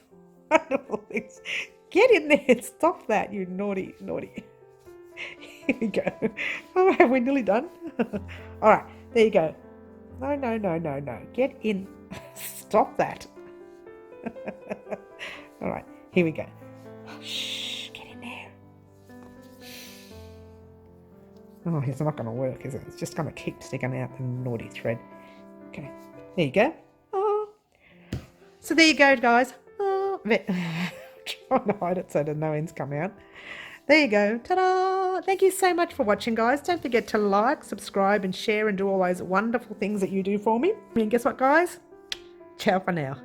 wonderful things. Get in there. Stop that, you naughty, naughty. Here we go. Oh, have we nearly done? All right, there you go. No, no, no, no, no. Get in. Stop that. All right, here we go. Shh, get in there. Oh, it's not going to work, is it? It's just going to keep sticking out the naughty thread. Okay, there you go. Oh. So there you go, guys. Oh, trying to hide it so that no ends come out. There you go. Ta-da! Thank you so much for watching, guys. Don't forget to like, subscribe, and share, and do all those wonderful things that you do for me. And guess what, guys? Ciao for now.